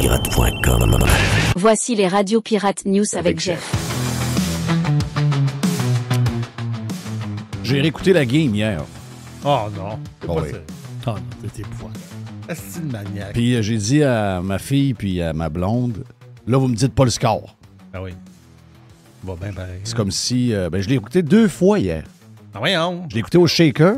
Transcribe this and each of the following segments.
radiopirate.com. Voici les Radio Pirates News avec Jeff. J'ai réécouté la game hier. Oh non. C'est Oh pas oui. ça. Oh non, c'était épouvantable. C'est une maniaque. Puis j'ai dit à ma fille puis à ma blonde, là, vous me dites pas le score. Ah oui. Va bien pareil. C'est comme si... je l'ai écouté 2 fois hier. Ah voyons. Je l'ai écouté au Shaker,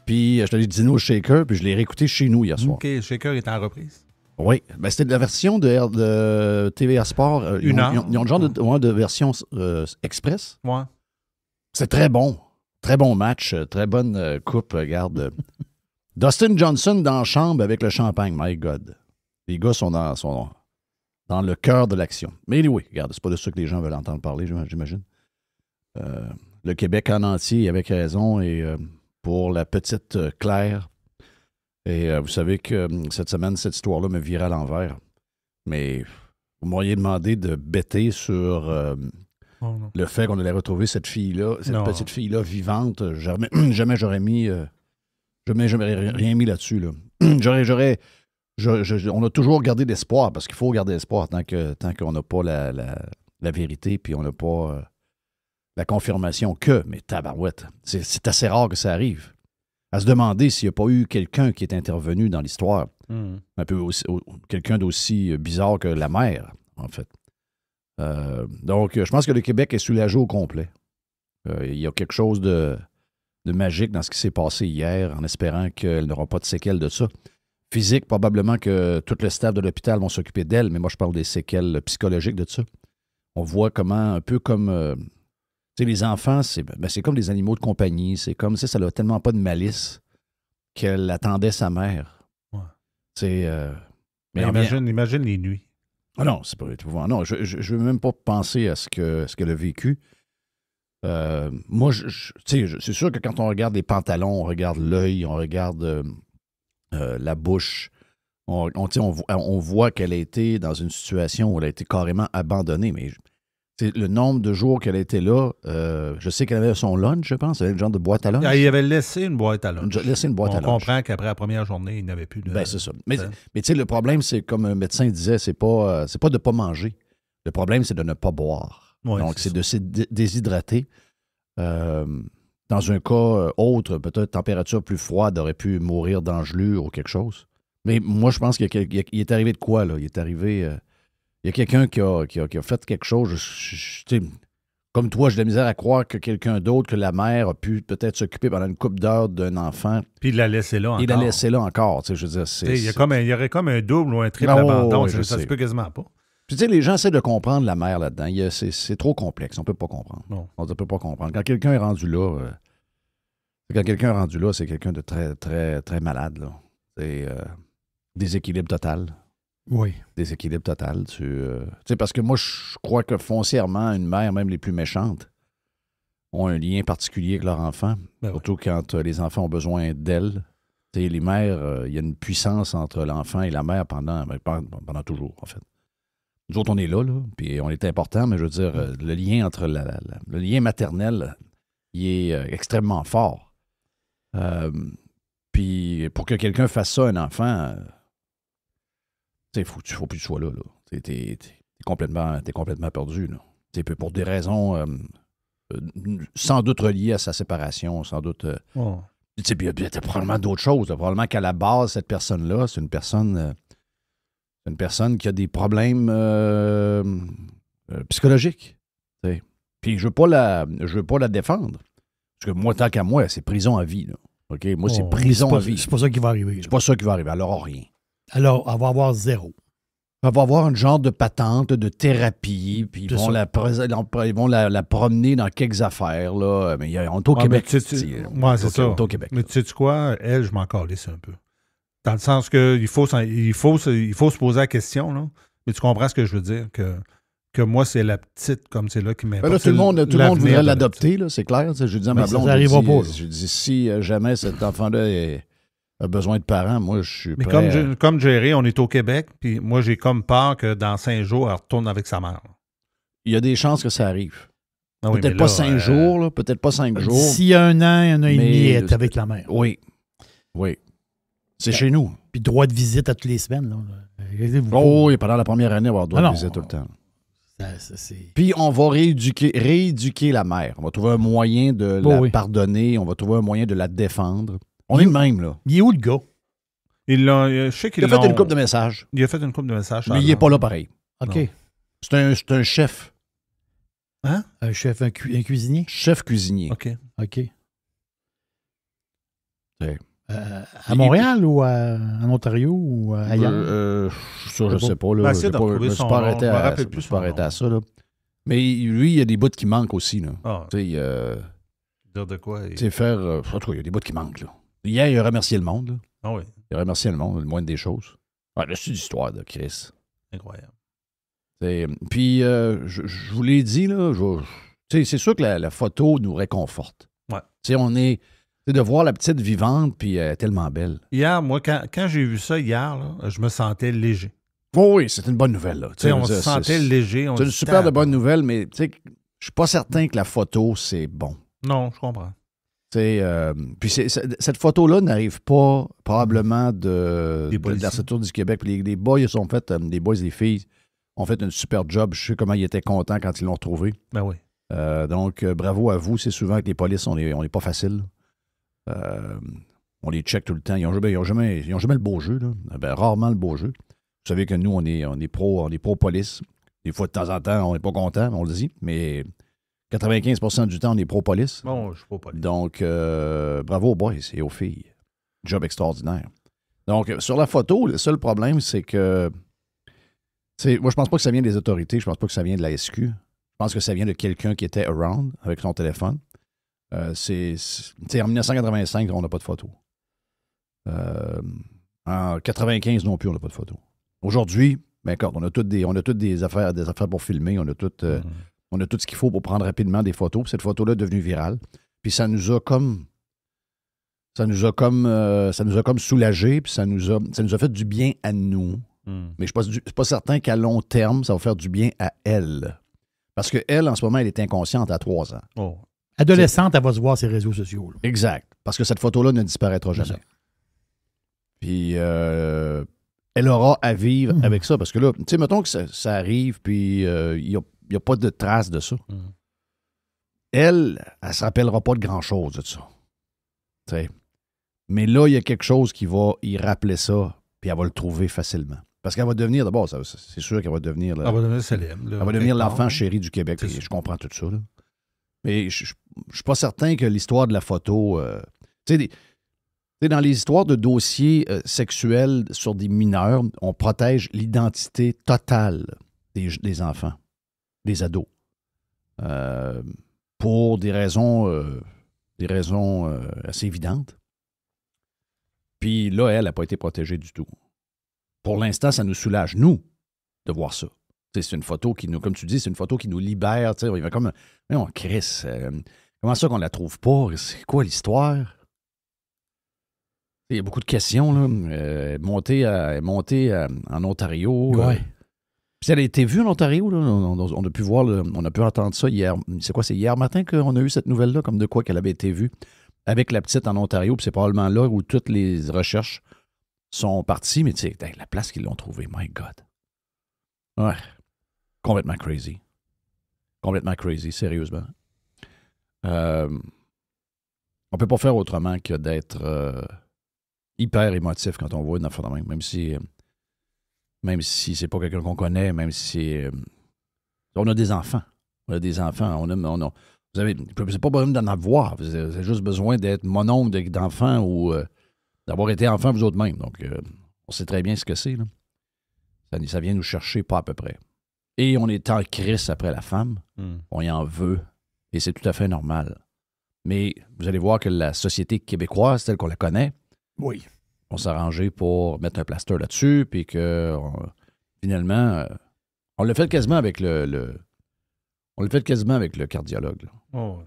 puis je l'ai dîner au Shaker, puis je l'ai réécouté chez nous hier soir. OK, le Shaker est en reprise. Oui. C'était de la version de TVA Sport. Une heure. Ils ont le genre de version express. Ouais. C'est très bon. Très bon match. Très bonne coupe. Regarde. Dustin Johnson dans la chambre avec le champagne. My God. Les gars sont dans le cœur de l'action. Mais anyway, regarde, c'est pas de ça que les gens veulent entendre parler, j'imagine. Le Québec en entier, avec raison, et pour la petite Claire. Et vous savez que cette semaine, cette histoire-là me virait à l'envers. Mais vous m'auriez demandé de bêter sur le fait qu'on allait retrouver cette fille-là, cette petite fille-là vivante. Jamais j'aurais mis... jamais rien mis là-dessus. Là. On a toujours gardé l'espoir, parce qu'il faut garder l'espoir tant qu'on n'a pas la vérité, puis on n'a pas la confirmation que, mais tabarouette, c'est assez rare que ça arrive. À se demander s'il n'y a pas eu quelqu'un qui est intervenu dans l'histoire, un peu quelqu'un d'aussi bizarre que la mère, en fait. Donc, je pense que le Québec est soulagé au complet. Il y a quelque chose de magique dans ce qui s'est passé hier, en espérant qu'elle n'aura pas de séquelles de ça. Physique, probablement que tout le staff de l'hôpital vont s'occuper d'elle, mais moi, je parle des séquelles psychologiques de ça. On voit comment, un peu comme... tu sais, les enfants, c'est comme des animaux de compagnie. C'est comme, ça n'a tellement pas de malice qu'elle attendait sa mère. Ouais. C'est... mais imagine les nuits. Ah non, c'est pas épouvantable. Non, je ne veux même pas penser à ce qu'elle a vécu. Moi, c'est sûr que quand on regarde les pantalons, on regarde l'œil, on regarde la bouche, on voit qu'elle a été dans une situation où elle a été carrément abandonnée. Mais le nombre de jours qu'elle a été là, je sais qu'elle avait son lunch, je pense. Elle avait le genre de boîte à lunch. Il avait laissé une boîte à lunch. On comprend qu'après la première journée, il n'avait plus de... Ben, c'est ça. Mais tu sais, le problème, c'est comme un médecin disait, c'est pas de ne pas manger. Le problème, c'est de ne pas boire. Ouais, donc, c'est de se déshydrater. Dans un cas autre, peut-être température plus froide, aurait pu mourir d'engelure ou quelque chose. Mais moi, je pense qu'il est arrivé de quoi, là? Il est arrivé... il y a quelqu'un qui a fait quelque chose. Comme toi, j'ai de la misère à croire que quelqu'un d'autre que la mère a pu peut-être s'occuper pendant une couple d'heures d'un enfant. Puis il l'a laissé là encore. Il l'a laissé là encore. Je veux dire, il y aurait comme un double ou un triple abandon. Ça se peut quasiment pas. Puis, tu sais, les gens essaient de comprendre la mère là-dedans. C'est trop complexe. On ne peut pas comprendre. Non. On ne peut pas comprendre. Quand quelqu'un est rendu là, c'est quelqu'un de très, très, très malade. Là. C'est déséquilibre total. Oui. Déséquilibre total. Tu sais, parce que moi, je crois que foncièrement, une mère, même les plus méchantes, ont un lien particulier avec leur enfant. Surtout quand les enfants ont besoin d'elles. Tu sais, les mères, il y a une puissance entre l'enfant et la mère pendant toujours, en fait. Nous autres, on est là, puis on est important, mais je veux dire, le lien entre le lien maternel, il est extrêmement fort. Puis pour que quelqu'un fasse ça à un enfant, il faut plus que tu sois là. T'es complètement perdu. Là. Pour des raisons sans doute reliées à sa séparation, sans doute... Puis il y a probablement d'autres choses. Probablement qu'à la base, cette personne-là, c'est une personne... une personne qui a des problèmes psychologiques. T'sais. Puis je veux pas la défendre. Parce que moi, tant qu'à moi, c'est prison à vie. Là. OK? Moi, c'est prison à vie. C'est pas ça qui va arriver. C'est pas ça qui va arriver. Alors, rien. Alors, elle va avoir 0. Elle va avoir un genre de patente de thérapie, puis ils vont la promener dans quelques affaires. Là. Mais on est au Québec. C'est ça. On est au Québec. Mais tu sais quoi? Elle, je m'en calisse un peu. Dans le sens qu'il faut se poser la question, là. Mais tu comprends ce que je veux dire? Que moi, c'est la petite comme c'est là qui m'importe. Là, tout le monde voudrait l'adopter, là, c'est clair. Je dis à ma blonde, je dis si jamais cet enfant-là a besoin de parents, moi, je suis prêt. Mais comme Jerry, on est au Québec, puis moi, j'ai comme peur que dans 5 jours, elle retourne avec sa mère. Il y a des chances que ça arrive. Ah oui, peut-être pas 5 jours, là, peut-être pas 5 jours. D'ici un an et demi, elle est avec la mère. Oui. C'est chez nous. Puis droit de visite à toutes les semaines. Là. Oh, et pendant la première année, on va avoir droit de Ah non. visite tout le temps. C'est... Puis on va rééduquer la mère. On va trouver un moyen de la pardonner. On va trouver un moyen de la défendre. On est le même, là. Il est où, le gars? Je sais qu'il Il a fait une couple de messages. Il a fait une couple de messages. Mais il n'est pas là pareil. OK. Non. C'est un chef. Hein? Un chef, un cuisinier? Chef cuisinier. OK. À Montréal ou en Ontario ou ailleurs? Ça, je sais pas. Là. Je me suis pas arrêté à ça. Là. Mais lui, il y a des bouts qui manquent aussi. Là. Ah. Tu sais, dire de quoi? en tout cas, il y a des bouts qui manquent. Là. Hier, il a remercié le monde. Là. Ah oui. Il a remercié le monde, le moindre des choses. Ouais, là, c'est une histoire de Chris. Incroyable. Puis, je vous l'ai dit, là, c'est sûr que la photo nous réconforte. Ouais. On est... de voir la petite vivante, puis elle est tellement belle. Hier, moi, quand j'ai vu ça hier, là, je me sentais léger. Oh oui, c'est une bonne nouvelle. Là. On se sentait léger. C'est une super de bonne nouvelle, mais je suis pas certain que la photo, c'est bon. Non, je comprends. Puis cette photo-là n'arrive pas probablement de la Tour du Québec. Les boys sont fait, les boys et les filles ont fait un super job. Je sais comment ils étaient contents quand ils l'ont retrouvé. Ben oui. Donc, bravo à vous. C'est souvent que les polices, on n'est pas facile. On les check tout le temps. Ils n'ont jamais le beau jeu. Là. Ben, rarement le beau jeu. Vous savez que nous, on est pro-police. Des fois, de temps en temps, on n'est pas content, on le dit, mais 95% du temps, on est pro-police. Bon, je suis pro-police. Donc, bravo aux boys et aux filles. Job extraordinaire. Donc, sur la photo, le seul problème, c'est que moi, je pense pas que ça vient des autorités. Je pense pas que ça vient de la SQ. Je pense que ça vient de quelqu'un qui était around avec son téléphone. En 1985, on n'a pas de photo. En 95 non plus, on n'a pas de photo. Aujourd'hui, on a toutes des affaires pour filmer. On a tout ce qu'il faut pour prendre rapidement des photos. Puis cette photo-là est devenue virale. Puis ça nous a comme soulagés. Puis ça nous a fait du bien à nous. Mais je ne suis pas certain qu'à long terme, ça va faire du bien à elle. Parce qu'elle, en ce moment, elle est inconsciente à 3 ans. Oh. Adolescente, elle va se voir ses réseaux sociaux. Là. Exact. Parce que cette photo-là ne disparaîtra jamais. Puis, elle aura à vivre avec ça. Parce que là, tu sais, mettons que ça arrive, puis il n'y a pas de trace de ça. Elle ne se rappellera pas de grand-chose de ça. T'sais. Mais là, il y a quelque chose qui va y rappeler ça, puis elle va le trouver facilement. Parce qu'elle va devenir, d'abord, c'est sûr qu'elle va devenir... Elle va devenir célèbre. Elle va devenir l'enfant chéri du Québec. Et je comprends tout ça. Là. Mais je ne suis pas certain que l'histoire de la photo... dans les histoires de dossiers sexuels sur des mineurs, on protège l'identité totale des enfants, des ados. Pour des raisons assez évidentes. Puis là, elle n'a pas été protégée du tout. Pour l'instant, ça nous soulage, nous, de voir ça. C'est une photo qui nous, comme tu dis, c'est une photo qui nous libère. Il va comme, mais on crisse. Comment ça qu'on la trouve pas? C'est quoi l'histoire? Il y a beaucoup de questions. Là. Montée en Ontario. Ouais. Puis elle a été vue en Ontario. Là. On a pu voir, on a pu entendre ça hier. C'est quoi? C'est hier matin qu'on a eu cette nouvelle-là, comme de quoi qu'elle avait été vue avec la petite en Ontario. Puis c'est probablement là où toutes les recherches sont parties. Mais tu sais, la place qu'ils l'ont trouvée, my God. Ouais. Complètement crazy. Complètement crazy, sérieusement. On peut pas faire autrement que d'être hyper émotif quand on voit une affaire de même si c'est pas quelqu'un qu'on connaît, même si on a des enfants. On a des enfants. Vous avez, c'est pas besoin d'en avoir. Vous avez juste besoin d'être mononcle d'enfants ou d'avoir été enfant vous autres même. Donc, on sait très bien ce que c'est. Là. Ça vient nous chercher pas à peu près. Et on est en crise après la femme. On y en veut. Et c'est tout à fait normal. Mais vous allez voir que la société québécoise, telle qu'on la connaît, oui, on s'est arrangé pour mettre un plaster là-dessus, puis que finalement, on l'a fait quasiment avec le cardiologue. Là. Oh.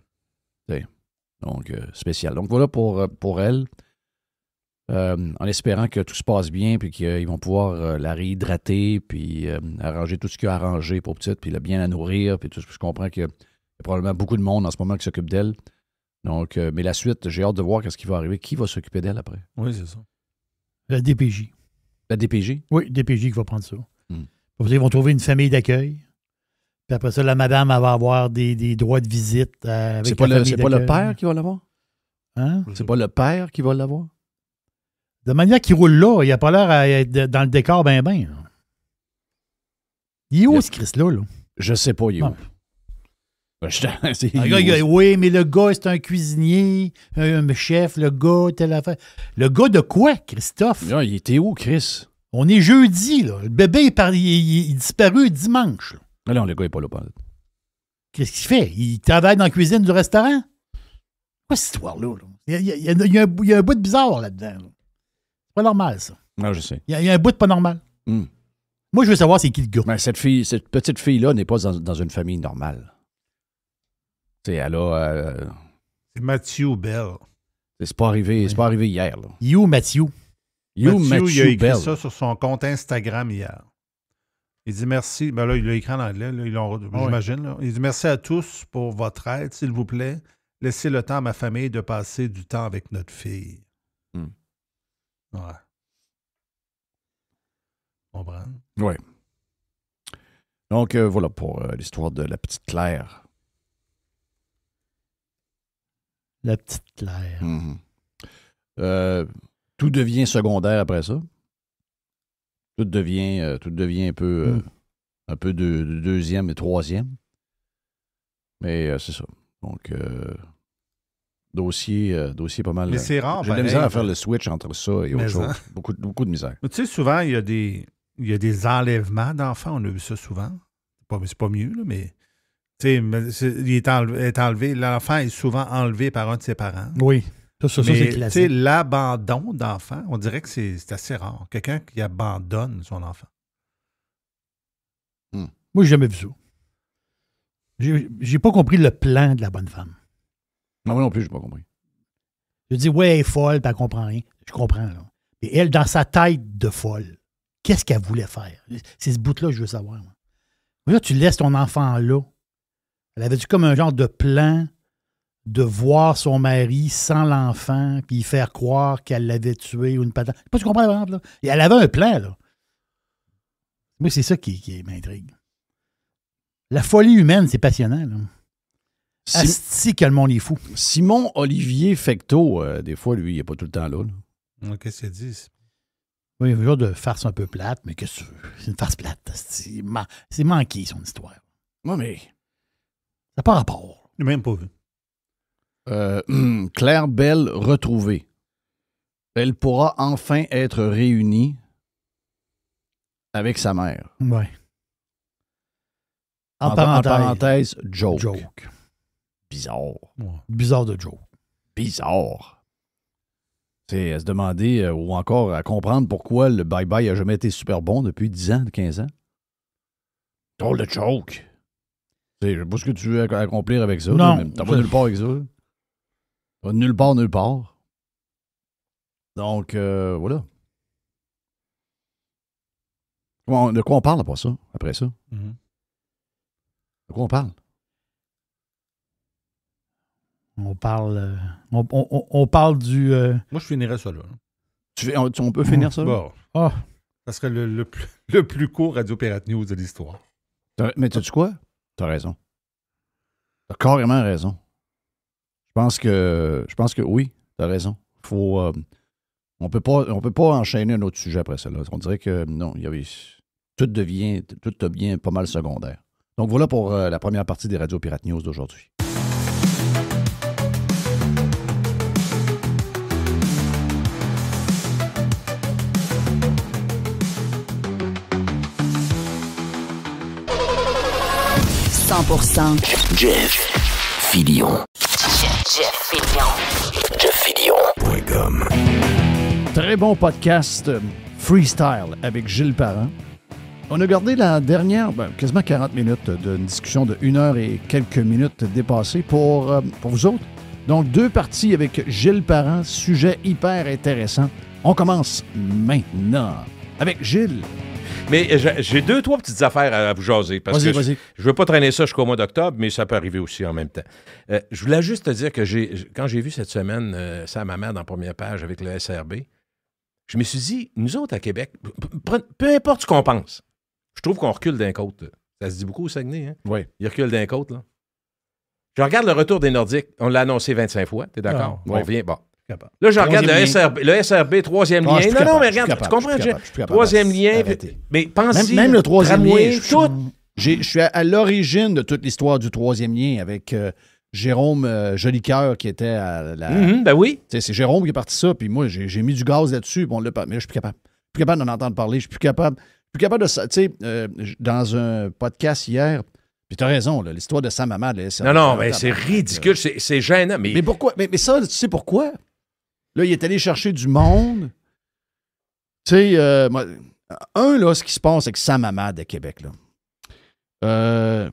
Donc, spécial. Donc, voilà pour elle. En espérant que tout se passe bien, puis qu'ils vont pouvoir la réhydrater, puis arranger tout ce qu'il y a à arranger pour petite, puis bien la nourrir, puis tout ce que je comprends qu'il y a probablement beaucoup de monde en ce moment qui s'occupe d'elle. Donc, mais la suite, j'ai hâte de voir ce qui va arriver. Qui va s'occuper d'elle après? Oui, c'est ça. Le DPJ. La DPJ? Oui, DPJ qui va prendre ça. Ils vont trouver une famille d'accueil. Puis après ça, la madame elle va avoir des droits de visite. C'est pas le père qui va l'avoir? Hein? C'est pas le père qui va l'avoir? De manière qu'il roule là, il n'a pas l'air à être dans le décor ben. Il est où, ce Chris-là? Là? Je sais pas, il est où. Oui, mais le gars, c'est un cuisinier, un chef, le gars, telle affaire. Le gars de quoi, Christophe? Là, il était où, Chris? On est jeudi, là. Le bébé il est disparu dimanche. Là. Non, le gars n'est pas là. Qu'est-ce qu'il fait? Il travaille dans la cuisine du restaurant? Quoi, cette histoire-là? Là? Il y a un bout de bizarre là-dedans. Là. C'est pas normal, ça. Non, je sais. Il y a un bout de pas normal. Moi, je veux savoir c'est qui le gars. Mais cette petite fille-là n'est pas dans une famille normale. Tu sais, elle a... C'est Matthew Bell. C'est pas arrivé hier, là. You, Matthew. Il a écrit ça sur son compte Instagram hier. Il dit merci. Ben là, il l'a écrit en anglais, là, j'imagine. Là. Il dit merci à tous pour votre aide, s'il vous plaît. Laissez le temps à ma famille de passer du temps avec notre fille. Ouais. On comprend? Oui. Donc, voilà pour l'histoire de la petite Claire. La petite Claire. Tout devient secondaire après ça. Tout devient un peu de deuxième et troisième. Mais c'est ça. Donc, dossier pas mal. Mais c'est rare. J'ai de la misère à faire le switch entre ça et autre chose. Beaucoup de misère. Mais tu sais, souvent, il y a des enlèvements d'enfants. On a vu ça souvent. C'est pas mieux, là, mais tu sais, il est enlevé. L'enfant est souvent enlevé par un de ses parents. Oui. Ça, c'est classique. L'abandon d'enfant, on dirait que c'est assez rare. Quelqu'un qui abandonne son enfant. Moi, j'ai jamais vu ça. J'ai pas compris le plan de la bonne femme. Non, moi non plus, j'ai pas compris. Je dis, ouais, elle est folle, puis elle comprend rien. Je comprends, là. Et elle, dans sa tête de folle, qu'est-ce qu'elle voulait faire? C'est ce bout-là que je veux savoir. Moi. Là, tu laisses ton enfant là. Elle avait-tu comme un genre de plan de voir son mari sans l'enfant, puis faire croire qu'elle l'avait tué ou une patate? Je sais pas si tu comprends, par exemple, là. Et elle avait un plan, là. Moi, c'est ça qui m'intrigue. La folie humaine, c'est passionnant, là. Asti que le monde est fou. Simon Olivier Fecteau, des fois, lui, il n'est pas tout le temps là. Qu'est-ce qu'il dit? Oui, un genre de farce un peu plate, mais qu'est-ce que tu veux? C'est une farce plate. C'est manqué, son histoire. Oui, mais... Ça n'a pas rapport. Je n'ai même pas vu. Claire Bell retrouvée. Elle pourra enfin être réunie avec sa mère. Oui. En parenthèse, joke. Bizarre. Ouais. Bizarre de joke. Bizarre. C'est à se demander ou encore à comprendre pourquoi le bye-bye n'a jamais été super bon depuis 10 ans, 15 ans. Drôle de joke. Je sais pas ce que tu veux accomplir avec ça. Non. T'as pas nulle part avec ça. Pas nulle part. Donc, voilà. De quoi on parle après ça? Mm-hmm. De quoi on parle? On parle... on parle du... Moi, je finirais ça là. On peut finir ça? Bon. Ça serait le plus court Radio Pirate News de l'histoire. Mais tu sais quoi? T'as raison. T'as carrément raison. Je pense que oui, t'as raison. On peut pas enchaîner un autre sujet après ça. Là. On dirait que non, tout devient pas mal secondaire. Donc voilà pour la première partie des Radio Pirate News d'aujourd'hui. Jeff Fillion. JeffFillion.com. Très bon podcast freestyle avec Gilles Parent. On a gardé la dernière, quasiment 40 minutes d'une discussion de 1 heure et quelques minutes dépassées pour vous autres. Donc, 2 parties avec Gilles Parent, sujet hyper intéressant. On commence maintenant avec Gilles. Mais j'ai 2-3 petites affaires à vous jaser. Parce que vas-y. Je ne veux pas traîner ça jusqu'au mois d'octobre, mais ça peut arriver aussi en même temps. Je voulais juste te dire que quand j'ai vu cette semaine ça à ma mère dans la première page avec le SRB, je me suis dit, nous autres à Québec, peu importe ce qu'on pense, je trouve qu'on recule d'un côte. Ça se dit beaucoup au Saguenay, hein? Oui. Il recule d'un côte, là. Je regarde le retour des Nordiques. On l'a annoncé 25 fois. T'es d'accord? On revient. Bon. Là, je regarde le SRB, troisième lien. Non, mais regarde, tu comprends? Troisième lien. Mais pense-y. Même le troisième lien, je suis à l'origine de toute l'histoire du troisième lien avec Jérôme Jolicoeur qui était à la... ben oui. C'est Jérôme qui est parti ça, puis moi, j'ai mis du gaz là-dessus, puis on l'a pas... Mais là, je suis plus capable. Je suis plus capable d'en entendre parler. Je suis plus capable de ça. Tu sais, dans un podcast hier... Puis t'as raison, là, l'histoire de Sam Hamad. Non, mais c'est ridicule, c'est gênant. Mais pourquoi? Mais ça, tu sais pourquoi? Là, il est allé chercher du monde. Tu sais, là, ce qui se passe avec Sam Hamad à Québec, là.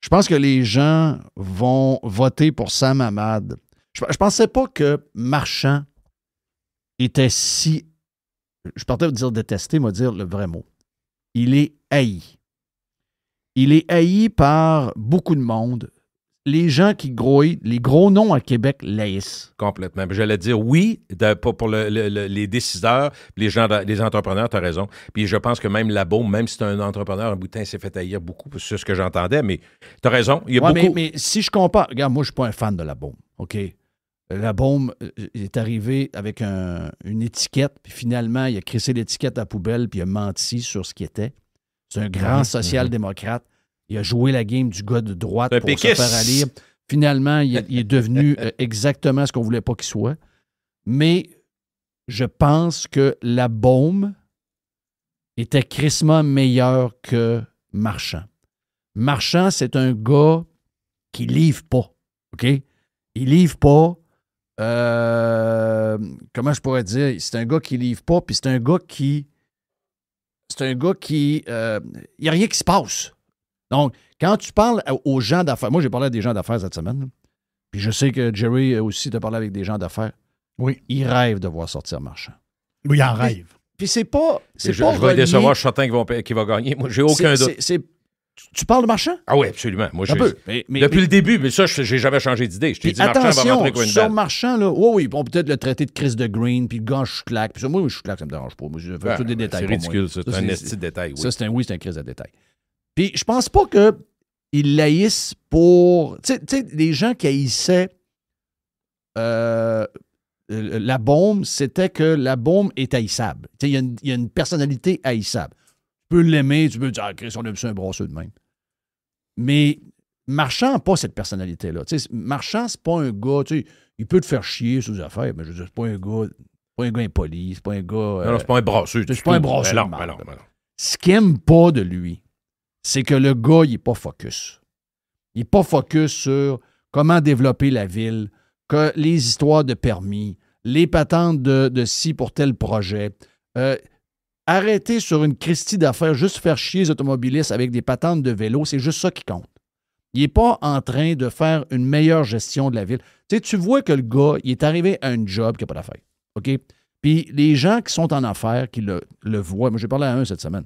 Je pense que les gens vont voter pour Sam Hamad. Je pensais pas que Marchand était si... Je partais de dire détesté, moi dire le vrai mot. Il est haï. Il est haï par beaucoup de monde. Les gens qui grouillent, les gros noms à Québec l'haïssent. Complètement. J'allais dire oui pour les décideurs, les entrepreneurs, tu as raison. Puis je pense que même la Beaume, même si c'est un entrepreneur, un bout de temps, il s'est fait haïr beaucoup. C'est ce que j'entendais, mais tu as raison. Il y a beaucoup... mais si je compare... Regarde, moi, je ne suis pas un fan de la Beaume, OK? La Beaume est arrivé avec une étiquette, puis finalement, il a crissé l'étiquette à la poubelle, puis il a menti sur ce qui était. C'est un grand social-démocrate. Il a joué la game du gars de droite pour se faire aller. Finalement, il est devenu exactement ce qu'on ne voulait pas qu'il soit. Mais je pense que la Beaume était crissement meilleur que Marchand. Marchand, c'est un gars qui livre pas. OK? Il livre pas. Comment je pourrais dire? C'est un gars qui livre pas, puis c'est un gars qui... il n'y a rien qui se passe. Donc, quand tu parles aux gens d'affaires, moi j'ai parlé à des gens d'affaires cette semaine, puis je sais que Jerry aussi t'a parlé avec des gens d'affaires. Oui. Ils rêvent de voir sortir Marchand. Oui, il en rêve. Puis c'est pas. Je vais décevoir, je suis certain qu'il va gagner. Moi, j'ai aucun doute. Tu parles de Marchand? Ah oui, absolument. Moi, depuis le début, mais ça, j'ai jamais changé d'idée. Je t'ai dit, Marchand va rentrer quoi une sur balle. Marchand, là, oui, on peut peut-être le traiter de Chris de Green, puis le gars, je claque. Puis ça, moi, je claque, ça me dérange pas. Moi, je fais tous des détails. C'est ridicule, ça. C'est un esti de détail. Oui. Ça, c'est un Chris de détail. Puis je pense pas qu'ils l'haïssent pour... Tu sais, les gens qui haïssaient la Beaume, c'était que la Beaume est haïssable. Tu sais, il y a une personnalité haïssable. Tu peux l'aimer, tu peux dire « Ah, Chris, on aime ça un brasseux de même. » Mais Marchand n'a pas cette personnalité-là. Tu sais, Marchand, c'est pas un gars... Tu sais, il peut te faire chier sur des affaires, mais je veux dire, c'est pas un gars impoli, c'est pas un gars... non, c'est pas un brasseux. C'est pas un brasseux. Non. Ce qu'il n'aime pas de lui, c'est que le gars, il n'est pas focus. Il n'est pas focus sur comment développer la ville, que les histoires de permis, les patentes de ci pour tel projet. Arrêter sur une Christie d'affaires, juste faire chier les automobilistes avec des patentes de vélo, c'est juste ça qui compte. Il n'est pas en train de faire une meilleure gestion de la ville. Tu sais, tu vois que le gars, il est arrivé à un job qui n'a pas d'affaires. OK? Puis les gens qui sont en affaires, qui le voient, moi j'ai parlé à un cette semaine.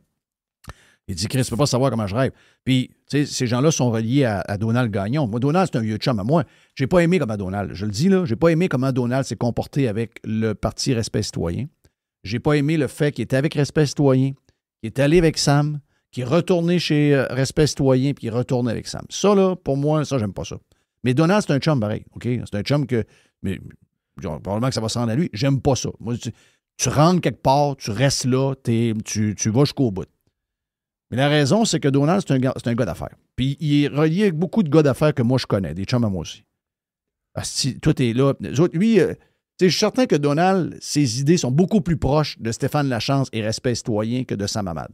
Il dit, Chris, tu ne peux pas savoir comment je rêve. Puis, tu sais, ces gens-là sont reliés à Donald Gagnon. Moi, Donald, c'est un vieux chum à moi. Je n'ai pas aimé comment Donald, je le dis là, je n'ai pas aimé comment Donald s'est comporté avec le Parti Respect Citoyen. Je n'ai pas aimé le fait qu'il était avec Respect Citoyen, qu'il est allé avec Sam, qu'il est retourné chez Respect Citoyen, puis qu'il est retourné avec Sam. Ça, là, pour moi, ça, j'aime pas ça. Mais Donald, c'est un chum pareil, OK? C'est un chum que... Mais, probablement que ça va se rendre à lui. J'aime pas ça. Moi, tu rentres quelque part, tu restes là, tu vas jusqu'au bout. Mais la raison, c'est que Donald, c'est un gars d'affaires. Puis il est relié avec beaucoup de gars d'affaires que moi, je connais, des chums à moi aussi. Si toi, t'es là. Lui, je suis certain que Donald, ses idées sont beaucoup plus proches de Stéphane Lachance et Respect Citoyen que de Sam Hamad.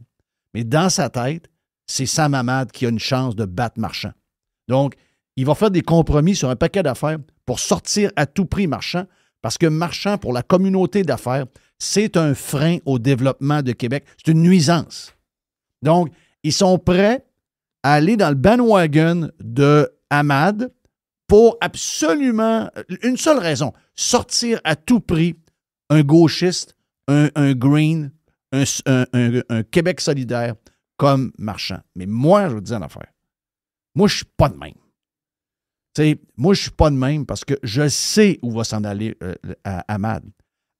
Mais dans sa tête, c'est Sam Hamad qui a une chance de battre Marchand. Donc, il va faire des compromis sur un paquet d'affaires pour sortir à tout prix Marchand, parce que Marchand, pour la communauté d'affaires, c'est un frein au développement de Québec. C'est une nuisance. Donc, ils sont prêts à aller dans le bandwagon de Hamad pour absolument une seule raison, sortir à tout prix un gauchiste, un Green, un Québec solidaire comme Marchand. Mais moi, je vous dis en affaire, moi, je ne suis pas de même. Moi, je ne suis pas de même parce que je sais où va s'en aller Hamad.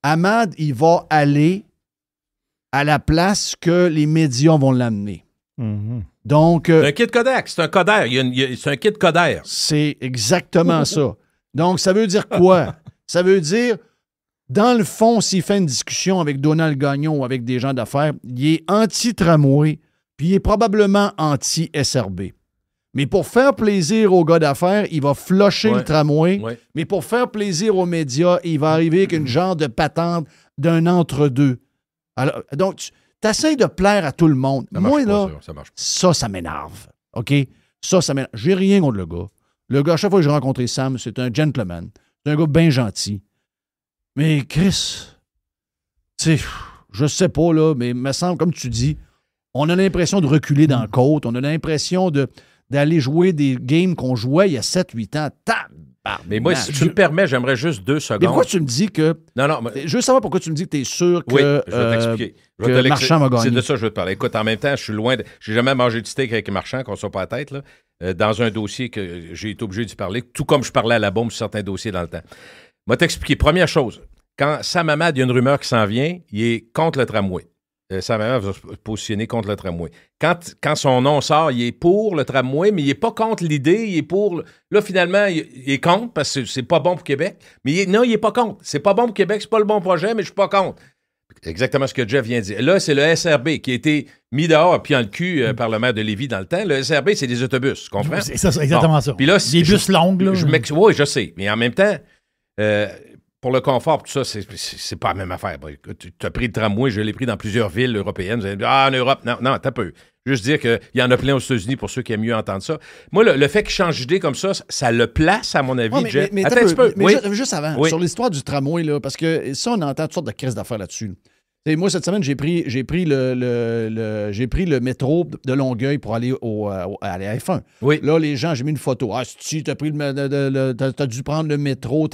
Ahmad, il va aller à la place que les médias vont l'amener. Mm-hmm. Donc... c'est un kit Kodak, c'est un coder. C'est un kit coder. C'est exactement ça. Donc, ça veut dire quoi? Ça veut dire, dans le fond, s'il fait une discussion avec Donald Gagnon ou avec des gens d'affaires, il est anti-tramway, puis il est probablement anti-SRB. Mais pour faire plaisir aux gars d'affaires, il va flusher le tramway. Ouais. Mais pour faire plaisir aux médias, il va arriver avec une genre de patente d'un entre-deux. Alors, donc, tu essaies de plaire à tout le monde. Moi, là, ça m'énerve. OK? Ça m'énerve. J'ai rien contre le gars. Le gars, à chaque fois que j'ai rencontré Sam, c'est un gentleman. C'est un gars bien gentil. Mais Chris, tu sais, je sais pas, là, mais il me semble, comme tu dis, on a l'impression de reculer dans la côte. On a l'impression d'aller jouer des games qu'on jouait il y a 7-8 ans. Mais moi, si tu me permets, j'aimerais juste 2 secondes. Mais pourquoi tu me dis que... Non, je veux savoir pourquoi tu me dis que tu es sûr que, oui, je vais t'expliquer. Que Marchand va gagner. C'est de ça que je veux te parler. Écoute, en même temps, je suis loin de... J'ai jamais mangé de steak avec Marchand, qu'on ne soit pas à tête, là, dans un dossier que j'ai été obligé d'y parler, tout comme je parlais à la bombe sur certains dossiers dans le temps. Je vais t'expliquer. Première chose, quand Sam Ahmad, il y a une rumeur qui s'en vient, il est contre le tramway. Sam Ahmad va se positionner contre le tramway. Quand son nom sort, il est pour le tramway, mais il n'est pas contre l'idée, il est pour... Là, finalement, il est contre parce que c'est pas bon pour Québec. Mais il n'est pas contre. C'est pas bon pour Québec, c'est pas le bon projet, mais je suis pas contre. Exactement ce que Jeff vient de dire. Là, c'est le SRB qui a été mis dehors puis en le cul par le maire de Lévis dans le temps. Le SRB, c'est des autobus, tu comprends? C'est ça, exactement ça. Puis là, des bus longs, là. Oui, je sais. Mais en même temps... pour le confort, tout ça, c'est pas la même affaire. Tu as pris le tramway, je l'ai pris dans plusieurs villes européennes. Vous allez dire, en Europe, non, t'as peu. Juste dire qu'il y en a plein aux États-Unis pour ceux qui aiment mieux entendre ça. Moi, le fait qu'il change d'idée comme ça le place, à mon avis, Jeff. Mais attends un peu. Mais juste avant, sur l'histoire du tramway, là, parce que ça, on entend toutes sortes de crises d'affaires là-dessus. Et moi, cette semaine, j'ai pris le métro de Longueuil pour aller à la F1. Oui. Là, les gens, j'ai mis une photo. Ah, si tu t'as dû prendre le métro,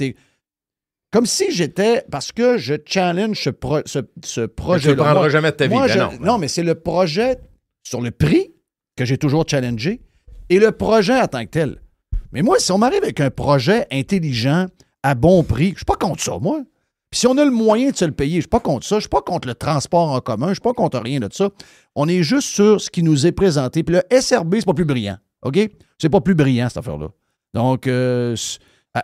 comme si j'étais... Parce que je challenge ce projet-là. Tu ne le prendras jamais de ta vie. Non, mais c'est le projet sur le prix que j'ai toujours challengé et le projet en tant que tel. Mais moi, si on m'arrive avec un projet intelligent, à bon prix, je ne suis pas contre ça, moi. Puis si on a le moyen de se le payer, je ne suis pas contre ça. Je ne suis pas contre le transport en commun. Je ne suis pas contre rien de ça. On est juste sur ce qui nous est présenté. Puis le SRB, c'est pas plus brillant. OK? C'est pas plus brillant, cette affaire-là. Donc...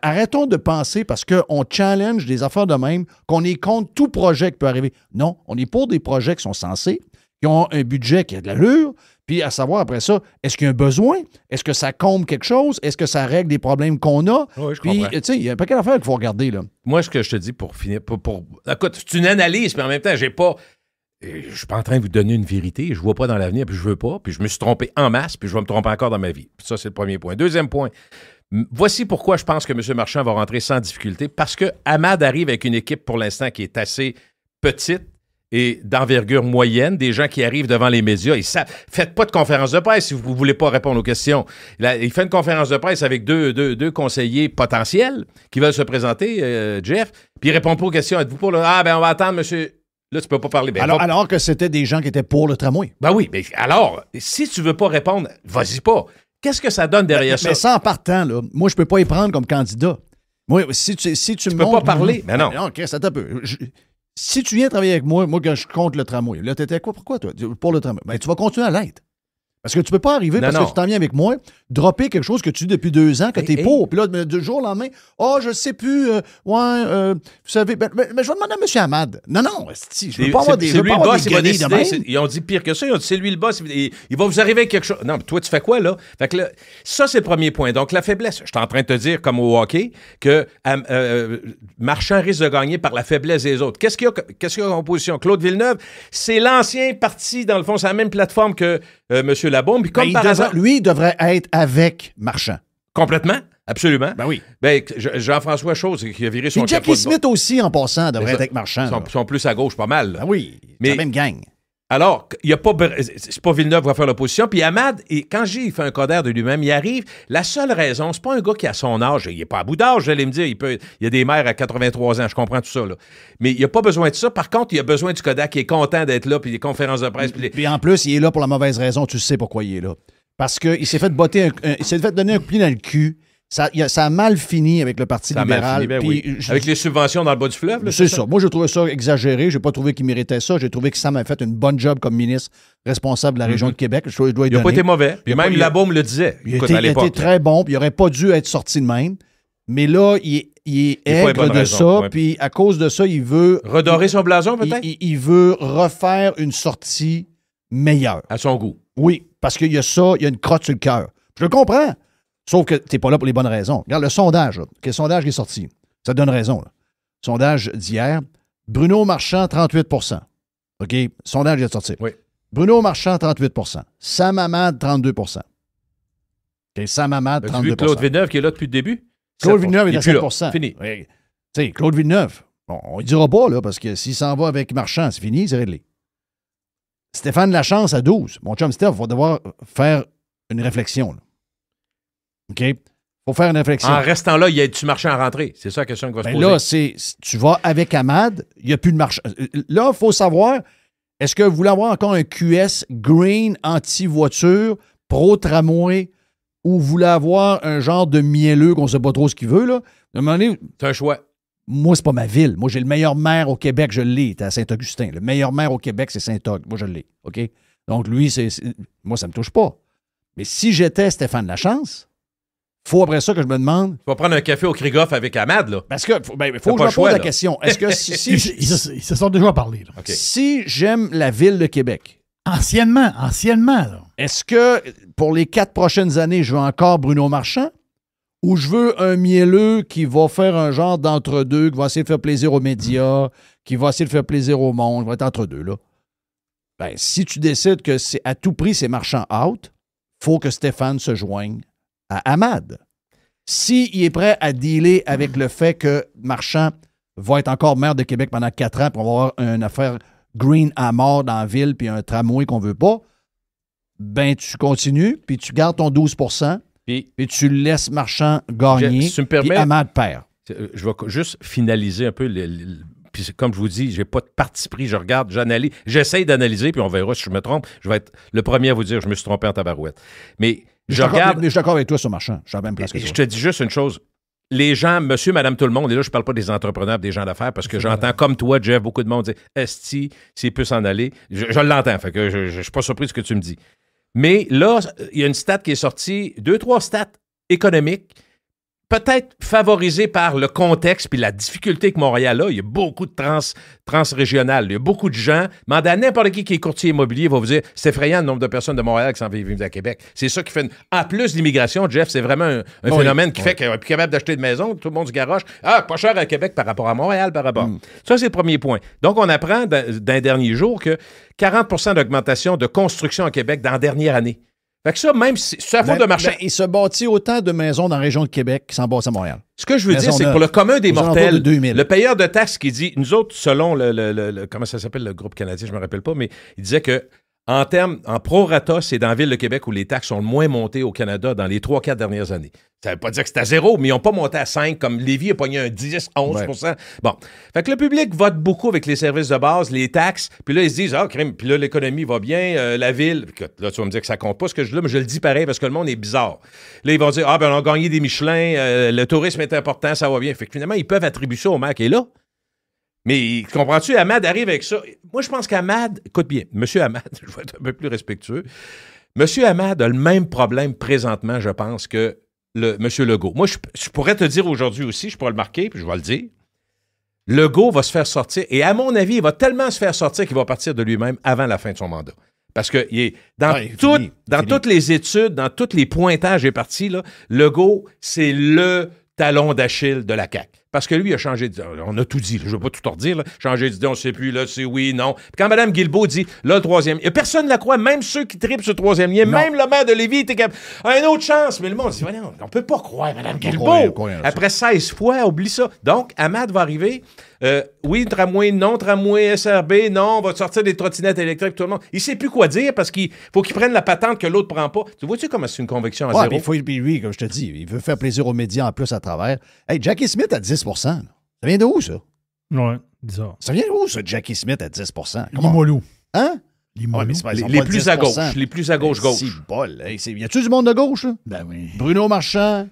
arrêtons de penser, parce qu'on challenge des affaires de même, qu'on est contre tout projet qui peut arriver. Non, on est pour des projets qui sont sensés, qui ont un budget qui a de l'allure, puis à savoir après ça, est-ce qu'il y a un besoin? Est-ce que ça comble quelque chose? Est-ce que ça règle des problèmes qu'on a? Oui, je comprends. Puis, tu sais, il y a un paquet d'affaires qu'il faut regarder, là. Moi, ce que je te dis pour finir, écoute, c'est une analyse, mais en même temps, je suis pas en train de vous donner une vérité, je vois pas dans l'avenir, puis je veux pas, puis je me suis trompé en masse, puis je vais me tromper encore dans ma vie. Puis ça, c'est le premier point. Deuxième point. Voici pourquoi je pense que M. Marchand va rentrer sans difficulté. Parce que Ahmad arrive avec une équipe pour l'instant qui est assez petite et d'envergure moyenne, des gens qui arrivent devant les médias. Faites pas de conférence de presse si vous ne voulez pas répondre aux questions. Là, il fait une conférence de presse avec deux conseillers potentiels qui veulent se présenter, Jeff, puis ils répondent pas aux questions. Êtes-vous pour le... Ah, ben on va attendre, monsieur... Là, tu peux pas parler. Ben, alors que c'était des gens qui étaient pour le tramway. Ben oui, mais alors, si tu veux pas répondre, vas-y pas. Qu'est-ce que ça donne derrière ça? Mais ça, en partant, là, moi, je peux pas y prendre comme candidat. Moi, si tu peux pas parler. Mais non. Non, OK, ça t'a peu. Si tu viens travailler avec moi que je compte le tramway, là, t'étais quoi? Pourquoi, toi? Pour le tramway. Ben, tu vas continuer à l'être. Parce que tu peux pas arriver parce que tu t'en viens avec moi, dropper quelque chose que tu dis depuis 2 ans, que t'es pour. Puis là, du jour au lendemain, je sais plus, vous savez, mais je vais demander à M. Ahmad. Non, je veux pas avoir des... C'est lui le boss, il va décider. Ils ont dit pire que ça, ils ont dit c'est lui le boss, il va vous arriver avec quelque chose. Non, mais toi, tu fais quoi, là? Fait que là, ça, c'est le premier point. Donc, la faiblesse. Je suis en train de te dire, comme au hockey, que Marchand risque de gagner par la faiblesse des autres. Qu'est-ce qu'il y a en opposition? Claude Villeneuve, c'est l'ancien parti, dans le fond, c'est la même plateforme que M. Labombe. Puis comme par hasard, lui, il devrait être avec Marchand. Complètement, absolument. Ben oui. Ben, Jean-François Chose, qui a viré son capot. Jackie Smith aussi, en passant, devrait être avec Marchand. Ils sont plus à gauche, pas mal. Ben oui, c'est la même gang. Alors, c'est pas Villeneuve qui va faire l'opposition. Puis Ahmad, quand il fait un coder de lui-même, il arrive. La seule raison, c'est pas un gars qui a son âge. Il n'est pas à bout d'âge, j'allais me dire. Il y a des mères à 83 ans, je comprends tout ça. Là. Mais il n'y a pas besoin de ça. Par contre, il a besoin du Kodak qui est content d'être là, puis des conférences de presse. Puis en plus, il est là pour la mauvaise raison. Tu sais pourquoi il est là. Parce qu'il s'est fait donner un coup dans le cul. Ça a mal fini avec le Parti libéral. Avec les subventions dans le bas du fleuve. Là, c'est ça. Moi, j'ai trouvé ça exagéré. Je n'ai pas trouvé qu'il méritait ça. J'ai trouvé que Sam a fait une bonne job comme ministre responsable de la région de Québec. Il n'a pas été mauvais. Puis même Labaume le disait. Il a été très bon. Puis il n'aurait pas dû être sorti de même. Mais là, il est aigre de ça. Puis à cause de ça, il veut... Redorer son blason, peut-être? Il veut refaire une sortie meilleure. À son goût. Oui, parce qu'il y a ça, il y a une crotte sur le cœur. Je le comprends. Sauf que tu n'es pas là pour les bonnes raisons. Regarde le sondage. Là. Quel sondage qui est sorti? Ça te donne raison. Là. Sondage d'hier. Bruno Marchand, 38 OK? Sondage qui est sorti. Oui. Bruno Marchand, 38 Sam Hamad, 32 OK? Sam Hamad, 32 vu Claude Villeneuve qui est là depuis le début? Claude Villeneuve est à 7 Fini. Oui. Tu sais, Claude Villeneuve, bon, on ne dira pas, là, parce que s'il s'en va avec Marchand, c'est fini, c'est réglé. Stéphane Lachance à 12. Mon chum Steph va devoir faire une réflexion. Là. OK? Il faut faire une réflexion. En restant là, tu marchais en rentrée. C'est ça la question qui va se poser. Là, tu vas avec Hamad, il n'y a plus de marchand. Là, il faut savoir, est-ce que vous voulez avoir encore un QS green anti-voiture, pro-tramway, ou vous voulez avoir un genre de mielleux qu'on ne sait pas trop ce qu'il veut, là? À un moment donné, c'est un choix. Moi, c'est pas ma ville. Moi, j'ai le meilleur maire au Québec, je l'ai. T'es à Saint-Augustin. Le meilleur maire au Québec, c'est Saint-Aug. Moi, je l'ai. OK? Donc, lui, moi, ça ne me touche pas. Mais si j'étais Stéphane Lachance, faut après ça que je me demande... Tu vas prendre un café au Krigoff avec Hamad, là. Parce que, faut que je me pose la question. Est-ce que si ils se sont déjà parlé, là. Okay. Si j'aime la ville de Québec... Anciennement, là. Est-ce que, pour les 4 prochaines années, je veux encore Bruno Marchand? Ou je veux un mielleux qui va faire un genre d'entre-deux, qui va essayer de faire plaisir aux médias, qui va essayer de faire plaisir au monde, qui va être entre-deux, là. Ben, si tu décides que c'est à tout prix, c'est Marchand out, faut que Stéphane se joigne à Hamad. S'il est prêt à dealer avec le fait que Marchand va être encore maire de Québec pendant 4 ans, puis on va avoir une affaire green à mort dans la ville, puis un tramway qu'on veut pas, ben tu continues, puis tu gardes ton 12 puis tu laisses Marchand gagner, si tu me permets, puis Hamad perd. Je vais juste finaliser un peu. Puis comme je vous dis, j'ai pas de parti pris. Je regarde, j'analyse, j'essaye d'analyser, puis on verra si je me trompe. Je vais être le premier à vous dire je me suis trompé en tabarouette. Mais je regarde... Je suis d'accord avec toi sur Marchand. Je suis à la même place que toi. Je te dis juste une chose. Les gens, monsieur, madame, tout le monde, et là, je parle pas des entrepreneurs, des gens d'affaires, parce que j'entends, comme toi, Jeff, beaucoup de monde dire « Esti, s'il peut s'en aller ». Je l'entends, fait que je suis pas surpris de ce que tu me dis. Mais là, il y a une stat qui est sortie, 2-3 stats économiques, peut-être favorisées par le contexte puis la difficulté que Montréal a. Il y a beaucoup de transrégionales. Il y a beaucoup de gens. Demandez à n'importe qui est courtier immobilier, va vous dire c'est effrayant le nombre de personnes de Montréal qui s'en vivent à Québec. C'est ça qui fait... En plus, l'immigration, Jeff, c'est vraiment un phénomène qui fait qu'on n'est plus capable d'acheter de maison. Tout le monde se garoche. Ah, pas cher à Québec par rapport à Montréal, par rapport. Ça, c'est le premier point. Donc, on apprend d'un dernier jour que 40 d'augmentation de construction à Québec dans la dernière année. Fait que ça, même si c'est à faute de marché. Il se bâtit autant de maisons dans la région de Québec qui s'en bâtissent à Montréal. Ce que je veux dire, c'est que pour le commun des mortels, le payeur de taxes qui dit, nous autres, selon le comment ça s'appelle, le groupe canadien, je ne me rappelle pas, mais il disait que en prorata, c'est dans la ville de Québec où les taxes sont le moins montées au Canada dans les 3-4 dernières années. Ça ne veut pas dire que c'est à 0, mais ils n'ont pas monté à 5, comme Lévis a pogné un 10-11 Ouais. Bon. Fait que le public vote beaucoup avec les services de base, les taxes, puis là, ils se disent, crime, puis là, l'économie va bien, la ville. Là, tu vas me dire que ça compte pas ce que je dis là, mais je le dis pareil parce que le monde est bizarre. Là, ils vont dire, on a gagné des Michelin, le tourisme est important, ça va bien. Fait que finalement, ils peuvent attribuer ça au maire qui est là. Mais comprends-tu, Hamad arrive avec ça. Moi, je pense qu'Hamad, écoute bien, M. Hamad, je vais être un peu plus respectueux. M. Hamad a le même problème présentement, je pense, que M. Legault. Moi, je pourrais te dire aujourd'hui aussi, je pourrais le marquer, puis je vais le dire. Legault va se faire sortir, et à mon avis, il va tellement se faire sortir qu'il va partir de lui-même avant la fin de son mandat. Parce que dans toutes les études, dans tous les pointages est parti, là, Legault, c'est le talon d'Achille de la CAQ. Parce que lui, il a changé d'idée. On a tout dit, là, je ne veux pas tout redire. Là. Changé d'idée, on ne sait plus, là, c'est oui, non. Puis quand Mme Guilbeault dit, là, le troisième, et personne ne la croit, même ceux qui trippent sur le troisième lien, même le maire de Lévis était capable. Une autre chance, mais le monde dit, non, on ne peut pas croire Mme Guilbeault. Après 16 fois, oublie ça. Donc, Hamad va arriver. Oui, tramway, non, tramway, SRB, non, on va sortir des trottinettes électriques, tout le monde. Il ne sait plus quoi dire parce qu'il faut qu'il prenne la patente que l'autre ne prend pas. Tu vois-tu comment c'est une conviction à zéro? Puis lui, comme je te dis, il veut faire plaisir aux médias en plus à travers. Hey, Jackie Smith à 10 ça vient de où, ça? Oui, bizarre. Ça vient de où, ça, Jackie Smith à 10 Limoilou. Hein? Limoilou. Les plus à gauche. Les plus à gauche-gauche. C'est bol. Hey, y a-tu du monde de gauche, là? Ben oui. Bruno Marchand,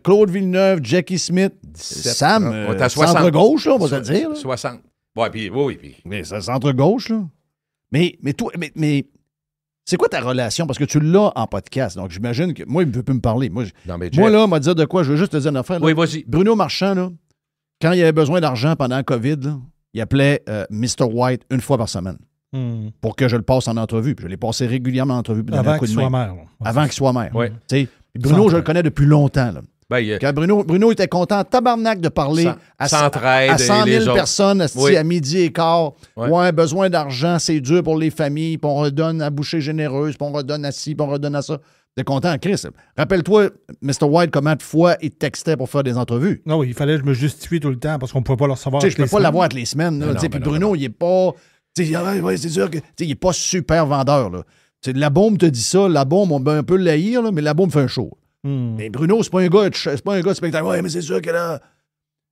Claude Villeneuve, Jackie Smith, 17, Sam, on est à 60. centre-gauche, là, on va te dire. Là. 60. Ouais, puis oui. Mais c'est centre-gauche, là. Mais toi, mais c'est quoi ta relation? Parce que tu l'as en podcast, donc j'imagine que... Moi, il ne veut plus me parler. Moi, là, on m'a dit de quoi? Je veux juste te dire une affaire. Là. Oui, vas-y. Bruno Marchand, là, quand il avait besoin d'argent pendant la COVID, là, il appelait Mr. White une fois par semaine pour que je le passe en entrevue. Puis je l'ai passé régulièrement en entrevue. Avant qu'il soit maire. Avant qu'il soit maire. Ouais. Bruno, je le connais depuis longtemps. Là. Ben, Quand Bruno était content, tabarnak, de parler à 100 000 personnes à midi et quart. Ouais, besoin d'argent, c'est dur pour les familles, puis on redonne à bouchée généreuse, puis on redonne à ci, puis on redonne à ça. T'es content, Chris. Rappelle-toi, Mr. White, combien de fois il textait pour faire des entrevues? Non, oui, il fallait que je me justifie tout le temps parce qu'on ne pouvait pas le recevoir. Je ne peux pas l'avoir toutes les semaines. Puis Bruno, il n'est pas... c'est sûr que il n'est pas super vendeur. Là. La Bombe te dit ça. La Bombe, on peut un peu l'haïr, là, mais La Bombe fait un show. Mais Bruno, c'est pas un gars de spectacle. Ouais, mais c'est sûr que là...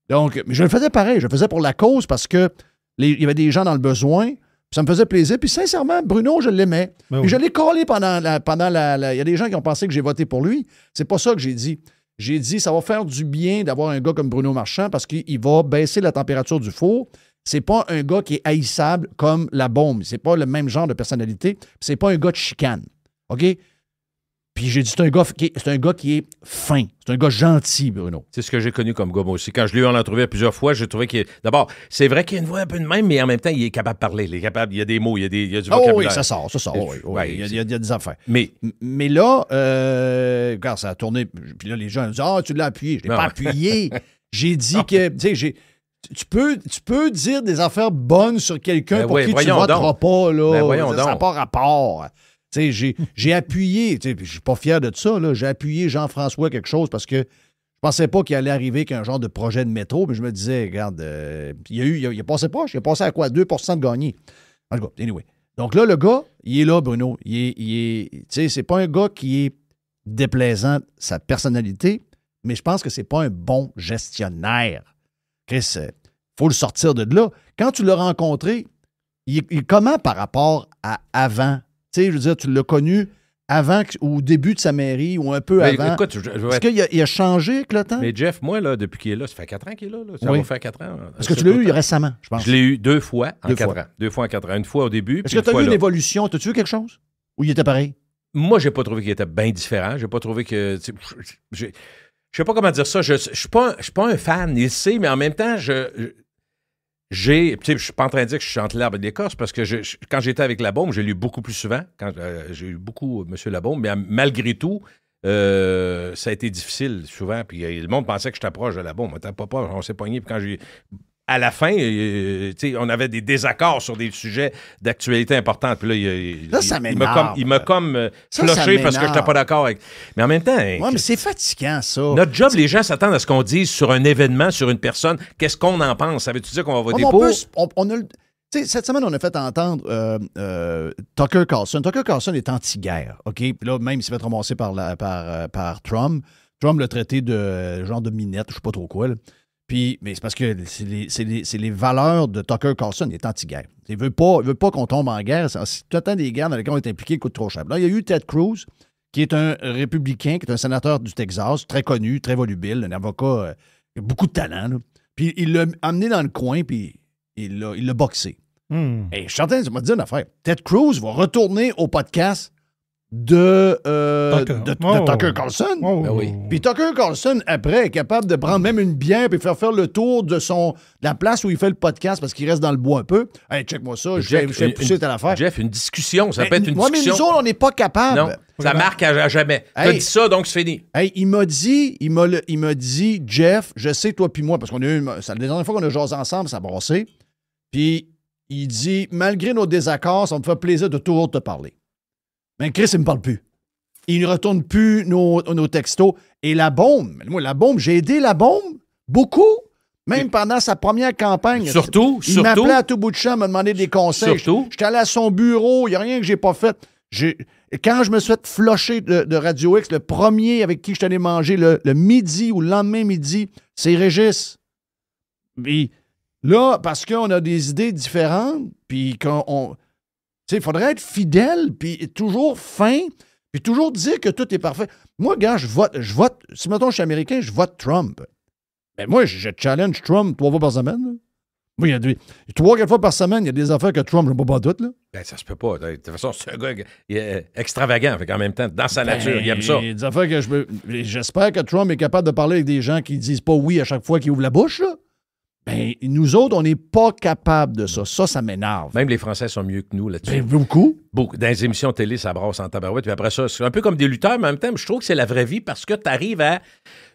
Donc, mais je le faisais pareil. Je le faisais pour la cause parce que il y avait des gens dans le besoin. Puis ça me faisait plaisir. Puis sincèrement, Bruno, je l'aimais. Puis je l'ai collé pendant la... Il y a des gens qui ont pensé que j'ai voté pour lui. C'est pas ça que j'ai dit. J'ai dit, ça va faire du bien d'avoir un gars comme Bruno Marchand parce qu'il va baisser la température du four. C'est pas un gars qui est haïssable comme La Bombe. C'est pas le même genre de personnalité. C'est pas un gars de chicane. OK? Puis j'ai dit, c'est un gars qui est fin. C'est un gars gentil, Bruno. C'est ce que j'ai connu comme gars, moi aussi. Quand je l'ai eu en entrevue plusieurs fois, j'ai trouvé qu'il est... D'abord, c'est vrai qu'il a une voix un peu de même, mais en même temps, il est capable de parler. Il y a des mots, il y a du vocabulaire. Oh oui, ça sort. Oui, il y a des affaires. Mais là, quand ça a tourné, puis là, les gens disent, tu l'as appuyé. Je ne l'ai pas appuyé. J'ai dit que, tu sais, tu peux dire des affaires bonnes sur quelqu'un pour qui tu ne voteras pas, là. Ça n'a pas rapport. J'ai appuyé, je ne suis pas fier de ça, là, j'ai appuyé Jean-François quelque chose parce que je pensais pas qu'il allait arriver qu'un genre de projet de métro, mais je me disais, regarde, il a passé pas, il a passé à quoi? 2 de gagné. En tout cas, anyway. Donc là, le gars, il est là, Bruno. C'est pas un gars qui est déplaisant, sa personnalité, mais je pense que c'est pas un bon gestionnaire. Chris, faut le sortir de là. Quand tu l'as rencontré, il est comment par rapport à avant? Tu sais, je veux dire, tu l'as connu avant, au début de sa mairie ou un peu avant. Écoute, est-ce qu'il a changé avec le temps? Mais Jeff, moi, là, depuis qu'il est là, ça fait 4 ans qu'il est là. Ça va faire 4 ans. Parce que tu l'as eu récemment, je pense. Je l'ai eu 2 fois en 4 ans. 2 fois en 4 ans. Une fois au début. Est-ce que tu as vu une évolution? T'as-tu vu quelque chose? Ou il était pareil? Moi, j'ai pas trouvé qu'il était bien différent. J'ai pas trouvé que... Je sais pas comment dire ça. Je suis pas un fan, il sait, mais en même temps, je suis pas en train de dire que je suis entre l'arbre et l'écorce parce que quand j'étais avec La Bombe, j'ai lu beaucoup plus souvent. J'ai lu beaucoup M. La Bombe, mais malgré tout, ça a été difficile souvent. Puis le monde pensait que je t'approche de La Bombe. On s'est pogné. Puis quand à la fin, on avait des désaccords sur des sujets d'actualité importante. Puis là, ça m'énerve. Il m'a comme floché parce que je n'étais pas d'accord avec... Mais en même temps... Oui, mais c'est fatigant, ça. Notre job, les gens s'attendent à ce qu'on dise sur un événement, sur une personne. Qu'est-ce qu'on en pense? Ça veut-tu dire qu'on va voter pour? Cette semaine, on a fait entendre Tucker Carlson. Tucker Carlson est anti-guerre, OK? Puis là, même s'il fait ramasser par Trump. Trump l'a traité de genre de minette, je ne sais pas trop quoi, là. Puis, mais c'est parce que c'est les valeurs de Tucker Carlson. Il est anti-guerre. Il veut pas qu'on tombe en guerre. Si tout le temps des guerres dans lesquelles on est impliqué, coûte trop cher. Là, il y a eu Ted Cruz, qui est un républicain, qui est un sénateur du Texas, très connu, très volubile, un avocat, beaucoup de talent. Là. Puis il l'a amené dans le coin, puis il l'a boxé. Et je suis en train de me dire une affaire. Ted Cruz va retourner au podcast de Tucker Carlson. Puis Tucker Carlson, après, est capable de prendre même une bière et faire le tour de la place où il fait le podcast parce qu'il reste dans le bois un peu. Hey, check-moi ça, j'ai poussé telle affaire. Jeff, une discussion, ça peut être une discussion. Mais nous autres, on n'est pas capable. Non, ça marque à jamais. T'as dit ça, donc c'est fini. Hey, il m'a dit, Jeff, je sais, toi puis moi, parce qu'on a eu la dernière fois qu'on a jasé ensemble, ça a brassé. Puis il dit, malgré nos désaccords, ça me fait plaisir de toujours te parler. Mais Chris, il ne me parle plus. Il ne retourne plus nos textos. Et La Bombe, moi, La Bombe, j'ai aidé La Bombe beaucoup, même pendant sa première campagne. Surtout. Il m'appelait à tout bout de champ, me demandait des conseils. J'étais allé à son bureau, il n'y a rien que j'ai pas fait. Quand je me suis fait flusher de Radio X, le premier avec qui je suis allé manger le midi ou le lendemain midi, c'est Régis. Puis là, parce qu'on a des idées différentes, puis il faudrait être fidèle, puis toujours fin. Puis toujours dire que tout est parfait. Moi, gars, je vote. Si, mettons, je suis américain, je vote Trump. Mais moi, je challenge Trump 3 fois par semaine. Là. Moi, il y a 3-4 fois par semaine, il y a des affaires que Trump n'a pas toutes. Là. Ben, ça se peut pas. De toute façon, c'est un gars extravagant. Fait qu'en même temps, dans sa nature, il aime ça. Il y a des affaires que j'espère que Trump est capable de parler avec des gens qui disent pas oui à chaque fois qu'il ouvre la bouche. Là. Ben, nous autres, on n'est pas capable de ça. Ça m'énerve. Même les Français sont mieux que nous là-dessus. Ben, beaucoup. Beaucoup. Dans les émissions télé, ça brasse en tabarouette. Puis après ça, c'est un peu comme des lutteurs, mais en même temps, je trouve que c'est la vraie vie parce que tu arrives à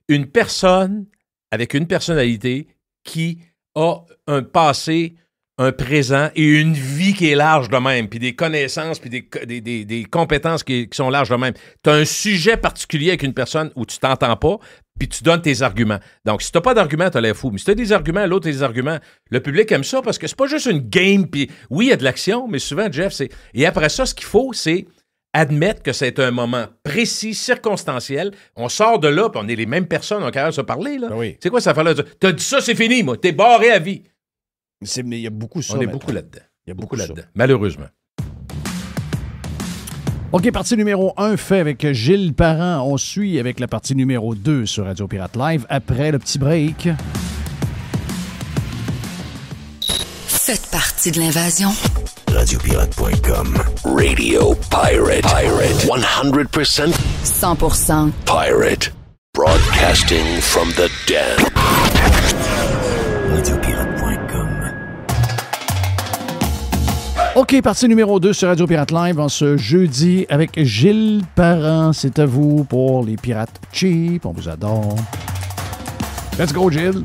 une personne avec une personnalité qui a un passé, un présent et une vie qui est large de même, puis des connaissances, puis des compétences qui sont larges de même. Tu as un sujet particulier avec une personne où tu t'entends pas, puis tu donnes tes arguments. Donc, si tu n'as pas d'arguments, tu as l'air fou. Mais si tu as des arguments, l'autre a des arguments, le public aime ça parce que c'est pas juste une game, puis oui, il y a de l'action, mais souvent, Jeff, c'est... Et après ça, ce qu'il faut, c'est admettre que c'est un moment précis, circonstanciel. On sort de là, puis on est les mêmes personnes, on est capable de se parler. Là. Ben oui. C'est quoi ça fait là? T'as dit ça, c'est fini, moi. T'es barré à vie. Mais il y a beaucoup ça. On est beaucoup là-dedans. Il y a beaucoup là-dedans. Malheureusement. OK, partie numéro 1 fait avec Gilles Parent. On suit avec la partie numéro 2 sur Radio Pirate Live après le petit break. Faites partie de l'invasion. Radiopirate.com. Radio Pirate. 100% 100% pirate. Broadcasting from the den. Radiopirate.com. OK, partie numéro 2 sur Radio Pirate Live en ce jeudi avec Gilles Parent. C'est à vous pour les Pirates Cheap. On vous adore. Let's go, Gilles.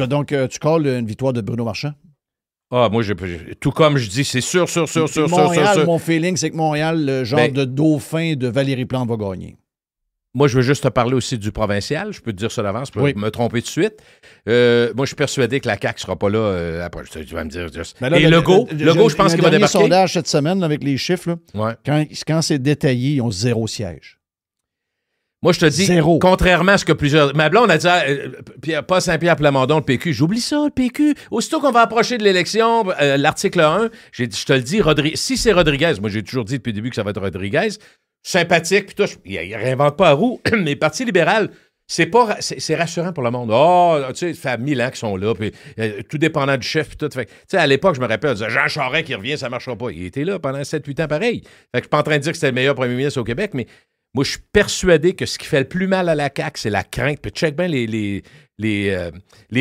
Donc, tu calls une victoire de Bruno Marchand? Ah, moi, tout comme je dis, c'est sûr. Montréal, mon feeling, c'est que Montréal, le genre de dauphin de Valérie Plante va gagner. Moi, je veux juste te parler aussi du provincial. Je peux te dire ça d'avance, je peux me tromper tout de suite. Moi, je suis persuadé que la CAQ ne sera pas là après. Tu vas me dire... Là, et Legault, je pense qu'il va débarquer. Il y a un sondage cette semaine avec les chiffres. Là, quand c'est détaillé, ils ont 0 siège. Moi, je te dis, contrairement à ce que plusieurs... Ma blonde a dit, pas Saint-Pierre Plamondon, le PQ. J'oublie ça, le PQ. Aussitôt qu'on va approcher de l'élection, l'article 1, je te le dis, si c'est Rodriguez, moi, j'ai toujours dit depuis le début que ça va être Rodriguez, sympathique, puis toi, il réinvente pas la roue, mais Parti libéral, c'est rassurant pour le monde. Tu sais, ça fait 1000 ans qu'ils sont là, puis tout dépendant du chef, puis tout. Tu sais, à l'époque, je me rappelle, on disait, Jean Charest qui revient, ça marchera pas. Il était là pendant 7-8 ans pareil. Fait que je suis pas en train de dire que c'était le meilleur premier ministre au Québec, mais moi, je suis persuadé que ce qui fait le plus mal à la CAQ, c'est la crainte. Puis check bien les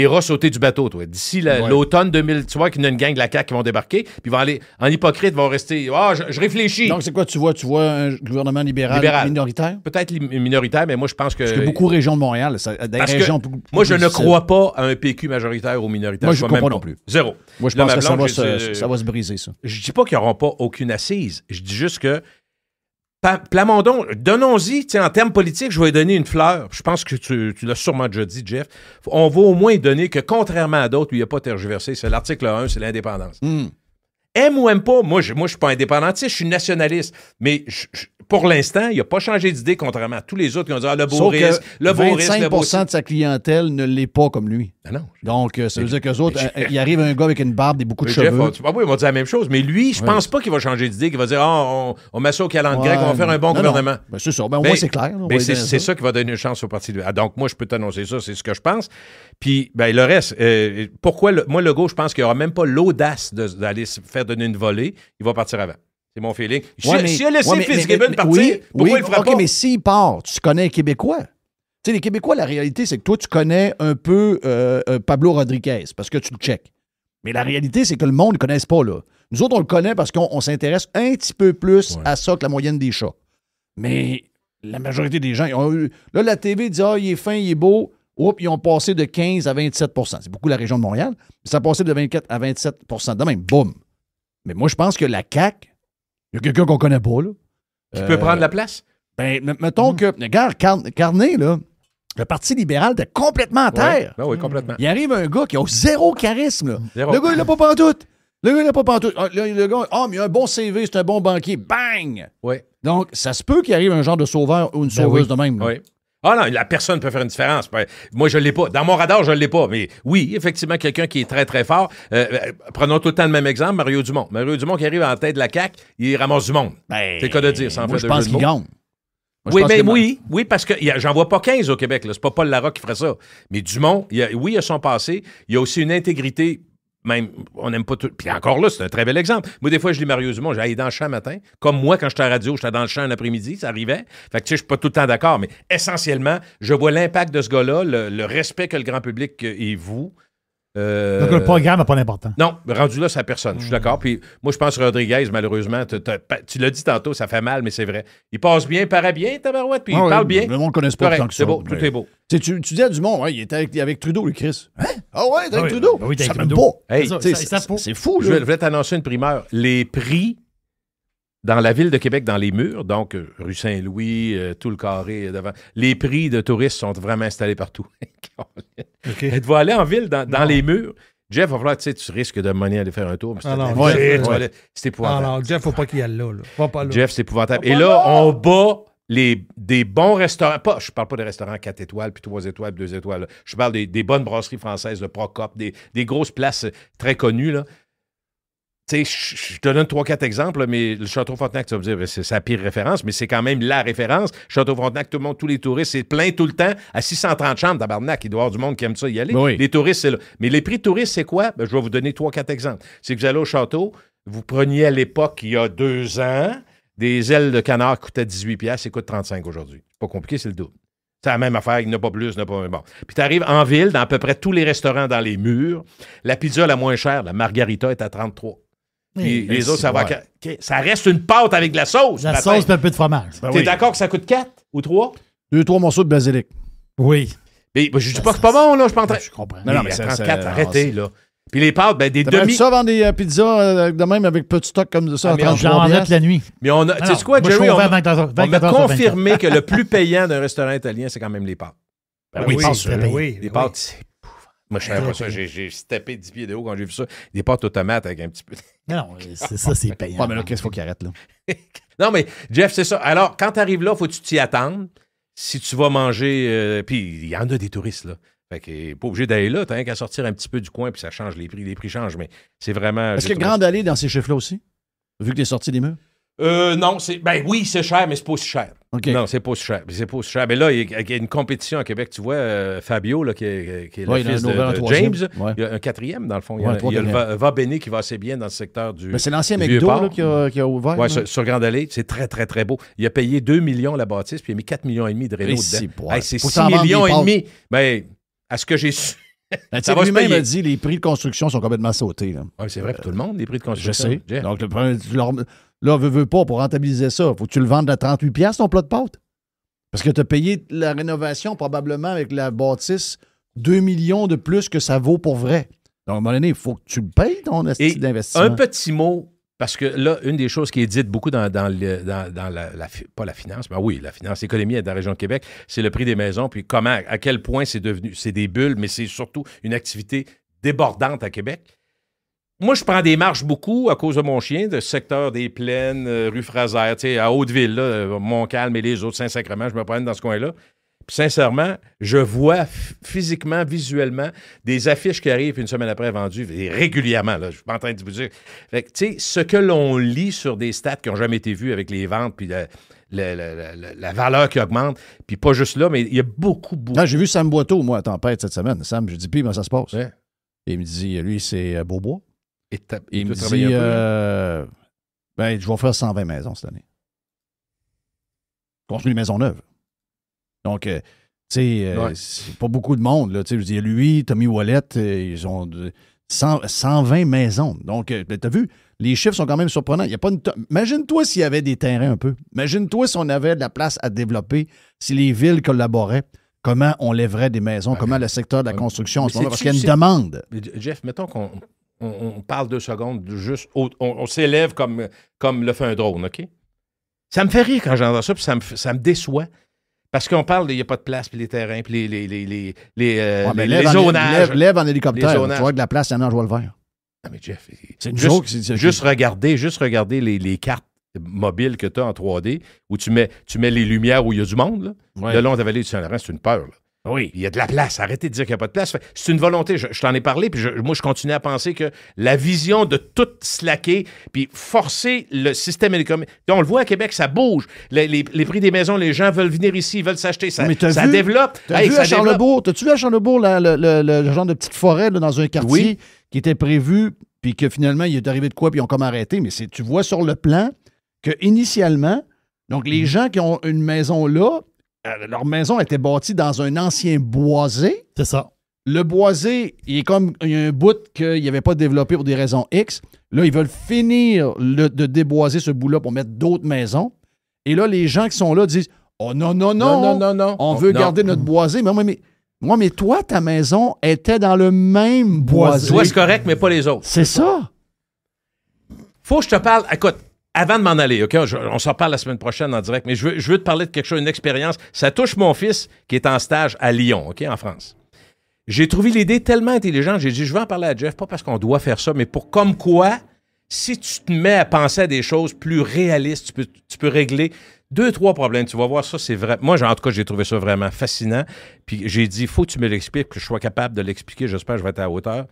rats sautés du bateau, toi. D'ici l'automne 2000, tu vois qu'il y a une gang de la CAQ qui vont débarquer, puis ils vont aller en hypocrite, vont rester. Je réfléchis. Donc, c'est quoi tu vois? Tu vois un gouvernement libéral. Minoritaire? Peut-être minoritaire, mais moi, je pense que. Parce que beaucoup de régions de Montréal, moi, je ne crois pas à un PQ majoritaire ou minoritaire. Moi, je ne crois pas non plus. Zéro. Moi, je pense que ça va se briser, ça. Je dis pas qu'ils n'auront pas aucune assise. Je dis juste que. Plamondon, donnons-y, en termes politiques, je vais lui donner une fleur. Je pense que tu l'as sûrement déjà dit, Jeff. On va au moins donner que, contrairement à d'autres où il n'y a pas tergiversé, c'est l'article 1, c'est l'indépendance. Aime ou aime pas, moi je suis pas indépendantiste, je suis nationaliste. Mais pour l'instant, il n'a pas changé d'idée, contrairement à tous les autres qui ont dit le beau risque, le beau risque. 25% de sa clientèle ne l'est pas comme lui. Ah non. Donc, ça veut dire qu'eux autres, il arrive un gars avec une barbe et beaucoup de cheveux. Jeff, oui, ils vont dire la même chose. Mais lui, je pense pas qu'il va changer d'idée, qu'il va dire on met ça au calendrier grec, on va faire un bon gouvernement. Ben, c'est ça. Au moins, c'est clair. C'est ça qui va donner une chance au Parti libéral. Donc, moi, je peux t'annoncer ça, c'est ce que je pense. Puis, le reste, pourquoi, moi, Legault, je pense qu'il n'aura même pas l'audace d'aller se faire donner une volée. Il va partir avant. C'est mon feeling. S'il a laissé Fitzgibbon partir, pourquoi il le fera pas? OK, mais s'il part, tu connais les Québécois. Tu sais, les Québécois, la réalité, c'est que toi, tu connais un peu Pablo Rodriguez parce que tu le checkes. Mais la réalité, c'est que le monde ne le connaisse pas, là. Nous autres, on le connaît parce qu'on s'intéresse un petit peu plus à ça que la moyenne des chats. Mais la majorité des gens, ils ont eu... Là, la TV dit « il est fin, il est beau ». Oups, ils ont passé de 15 à 27 %. C'est beaucoup la région de Montréal. Mais ça a passé de 24 à 27 % de même. Boum. Mais moi, je pense que la CAQ, il y a quelqu'un qu'on connaît pas, là. Qui peut prendre la place? Ben, mettons que... Regarde, Carnet, là, le Parti libéral était complètement à terre. Oui, complètement. Il arrive un gars qui a zéro charisme, là. Zéro. Le gars, il l'a pas pantoute. Le gars, mais il a un bon CV, c'est un bon banquier. Bang! Oui. Donc, ça se peut qu'il arrive un genre de sauveur ou une sauveuse de même. Oui. Ah non, la personne peut faire une différence. Moi, je ne l'ai pas. Dans mon radar, je ne l'ai pas. Mais oui, effectivement, quelqu'un qui est très, très fort. Prenons tout le temps le même exemple, Mario Dumont. Mario Dumont qui arrive en tête de la CAQ, il ramasse du monde. C'est le cas de dire, sans moi, faire je pense qu'il gagne. Oui, parce que j'en vois pas 15 au Québec. C'est pas Paul Larocque qui ferait ça. Mais Dumont, il a son passé. Il y a aussi une intégrité. Même, on n'aime pas tout. Puis encore là, c'est un très bel exemple. Moi, des fois, je lis Mario Dumont, j'allais dans le champ matin. Comme moi, quand j'étais à la radio, j'étais dans le champ un après-midi, ça arrivait. Fait que, tu sais, je suis pas tout le temps d'accord, mais essentiellement, je vois l'impact de ce gars-là, le respect que le grand public et vous. Donc, le programme n'a pas d'importance. Non, rendu là, c'est à personne. Je suis d'accord. Puis moi, je pense que Rodriguez, malheureusement, tu l'as dit tantôt, ça fait mal, mais c'est vrai. Il passe bien, paraît bien, tabarouette, puis il parle bien. Le monde ne connaît pas tant que ça. C'est beau, tout est beau. Tu dis à Dumont, il était avec Trudeau, lui, Chris. Hein? Ah ouais, avec Trudeau? Oui, ça avec Trudeau. Pas. Hey, c'est fou, là. Je vais t'annoncer une primeur. Les prix dans la ville de Québec, dans les murs, donc rue Saint-Louis, tout le carré devant, les prix de touristes sont vraiment installés partout. Okay. Tu vas aller en ville, dans les murs. Jeff, va falloir, tu risques de monnaie aller faire un tour. C'est épouvantable. Non, Jeff, faut pas qu'il y aille là. Pas là. Jeff, c'est épouvantable. Et là, on bat des bons restaurants. Je parle pas des restaurants 4 étoiles, puis 3 étoiles, puis 2 étoiles. Là. Je parle des bonnes brasseries françaises, de Procop, des grosses places très connues. Là. Tu sais, je te donne 3-4 exemples, là, mais le Château Frontenac, tu vas me dire, c'est sa pire référence, mais c'est quand même la référence. Château Frontenac, tout le monde, tous les touristes, c'est plein tout le temps, à 630 chambres, tabarnak. Il doit y avoir du monde qui aime ça y aller. Oui. Les touristes, c'est là. Mais les prix de touristes, c'est quoi? Ben, je vais vous donner 3-4 exemples. C'est que vous allez au château, vous preniez à l'époque, il y a 2 ans, des ailes de canard qui coûtaient 18$, ça coûte 35$ aujourd'hui. C'est pas compliqué, c'est le double. C'est la même affaire, il n'y en a pas plus, il n'y en a pas... Bon. Puis tu arrives en ville, dans à peu près tous les restaurants dans les murs, la pizza la moins chère, la margarita, est à 33$. Puis les autres, ça reste une pâte avec de la sauce. La sauce et un peu de fromage. T'es d'accord que ça coûte 4 ou 3? 2-3 morceaux de basilic. Oui. Mais je dis pas que c'est pas bon, là. Je suis pas en train... Je comprends. Non, mais 34, arrêtez, là. Puis les pâtes, des demi... ça vendre des pizzas de même avec peu de stock comme ça. J'en toute la nuit. Mais on a... Tu sais quoi, Jerry? On m'a confirmé que le plus payant d'un restaurant italien, c'est quand même les pâtes. Oui, les pâtes, c'est... Moi, je savais pas ça. J'ai tapé 10 pieds de haut quand j'ai vu ça. Des pâtes aux tomates avec un petit peu... Non, c'est ça, c'est payant. Ouais, mais là, qu'est-ce qu'il faut qu'il arrête, là? Non, mais Jeff, c'est ça. Alors, quand tu arrives là, faut que tu t'y attendes. Si tu vas manger... puis, il y en a des touristes, là. Fait que pas obligé d'aller là. T'as rien qu'à sortir un petit peu du coin, puis ça change les prix. Les prix changent, mais c'est vraiment... Est-ce qu'il y a Grande Allée dans ces chiffres-là aussi? Vu que tu es sorti des murs? Non, oui, c'est cher, mais c'est pas aussi cher. Okay. Non, c'est pas aussi cher. C'est pas aussi cher. Mais là, il y a une compétition à Québec. Tu vois, Fabio, là, qui est le fils de James, il y a un 4e, dans le fond. Il y a le Va-Béné qui va assez bien dans le secteur du mais c'est l'ancien McDo là, qui a ouvert. Oui, sur Grande Allée. C'est très, très, très beau. Il a payé 2 millions la bâtisse, puis il a mis 4,5 millions de réno dedans. C'est 6,5 millions. Ben, à ce que j'ai su... Ça va lui-même a dit les prix de construction sont complètement sautés. Oui, c'est vrai pour tout le monde, les prix de construction. Je sais. Donc, là, veux pas, pour rentabiliser ça, faut que tu le vendes à 38$ ton plat de pâte. Parce que tu as payé la rénovation probablement avec la bâtisse 2 millions de plus que ça vaut pour vrai. Donc, à un moment donné, il faut que tu le payes ton esti d'investissement. Un petit mot, parce que là, une des choses qui est dite beaucoup dans pas la finance, mais oui, la finance, l'économie de la région de Québec, c'est le prix des maisons, puis comment, à quel point c'est devenu, c'est des bulles, mais c'est surtout une activité débordante à Québec. Moi, je prends des marches beaucoup à cause de mon chien, de secteur des Plaines, rue Fraser, tu sais, à Hauteville, là, Montcalm et les autres, Saint-Sacrement, je me promène dans ce coin-là. Puis sincèrement, je vois physiquement, visuellement, des affiches qui arrivent une semaine après vendues et régulièrement. Là, je suis pas en train de vous dire. Fait que, tu sais, ce que l'on lit sur des stats qui n'ont jamais été vues avec les ventes, puis la valeur qui augmente, puis pas juste là, mais il y a beaucoup. Ah, j'ai vu Sam Boiteau, moi, à Tempête cette semaine. Sam, je dis, puis, comment ça se passe? Ouais. Et il me dit, lui, c'est Beaubois. Et il me dit, je vais faire 120 maisons cette année. Construire une maison neuve. Donc, tu sais, c'est pas beaucoup de monde. Là, je veux dire, lui, Tommy Wallet, ils ont 120 maisons. Donc, tu as vu, les chiffres sont quand même surprenants. Il y a pas Imagine-toi s'il y avait des terrains un peu. Imagine-toi si on avait de la place à développer, si les villes collaboraient, comment on lèverait des maisons, comment le secteur de la construction en ce moment, parce qu'il y a une demande. Jeff, mettons qu'on parle 2 secondes, juste on s'élève comme le fait un drone, OK? Ça me fait rire quand j'entends ça, puis ça me déçoit. Parce qu'on parle, il n'y a pas de place, puis les terrains, puis les zonages. Lève en hélicoptère, tu vois que de la place, il y en a en joie le vert. Ah, mais Jeff, c'est une joke. Juste regarder les cartes mobile que tu as en 3D, où tu mets les lumières où il y a du monde. Là. Ouais. Le long de la vallée du Saint-Laurent, c'est une peur. Là. Oui. Il y a de la place. Arrêtez de dire qu'il n'y a pas de place. C'est une volonté. Je t'en ai parlé, puis moi, je continue à penser que la vision de tout slacker, puis forcer le système économique. On le voit à Québec, ça bouge. Les prix des maisons, les gens veulent venir ici, ils veulent s'acheter. Ça développe. T'as-tu vu à Charlebourg le genre de petite forêt là, dans un quartier qui était prévu, puis que finalement, il est arrivé de quoi, puis ils ont comme arrêté. Mais tu vois sur le plan que initialement, donc les gens qui ont une maison là, leur maison était bâtie dans un ancien boisé. C'est ça. Le boisé, il y a un bout qu'il n'y avait pas développé pour des raisons X. Là, ils veulent finir de déboiser ce bout-là pour mettre d'autres maisons. Et là, les gens qui sont là disent « Oh non, on veut garder notre boisé. » Mais toi, ta maison était dans le même boisé. Toi, c'est correct, mais pas les autres. C'est ça. Faut que je te parle. Écoute, avant de m'en aller, OK? On s'en parle la semaine prochaine en direct, mais je veux te parler de quelque chose, une expérience. Ça touche mon fils qui est en stage à Lyon, OK, en France. J'ai trouvé l'idée tellement intelligente, j'ai dit, je vais en parler à Jeff, pas parce qu'on doit faire ça, mais pour comme quoi, si tu te mets à penser à des choses plus réalistes, tu peux régler 2-3 problèmes. Tu vas voir, ça, c'est vrai. Moi, en tout cas, j'ai trouvé ça vraiment fascinant. Puis j'ai dit, il faut que tu me l'expliques, que je sois capable de l'expliquer. J'espère que je vais être à la hauteur.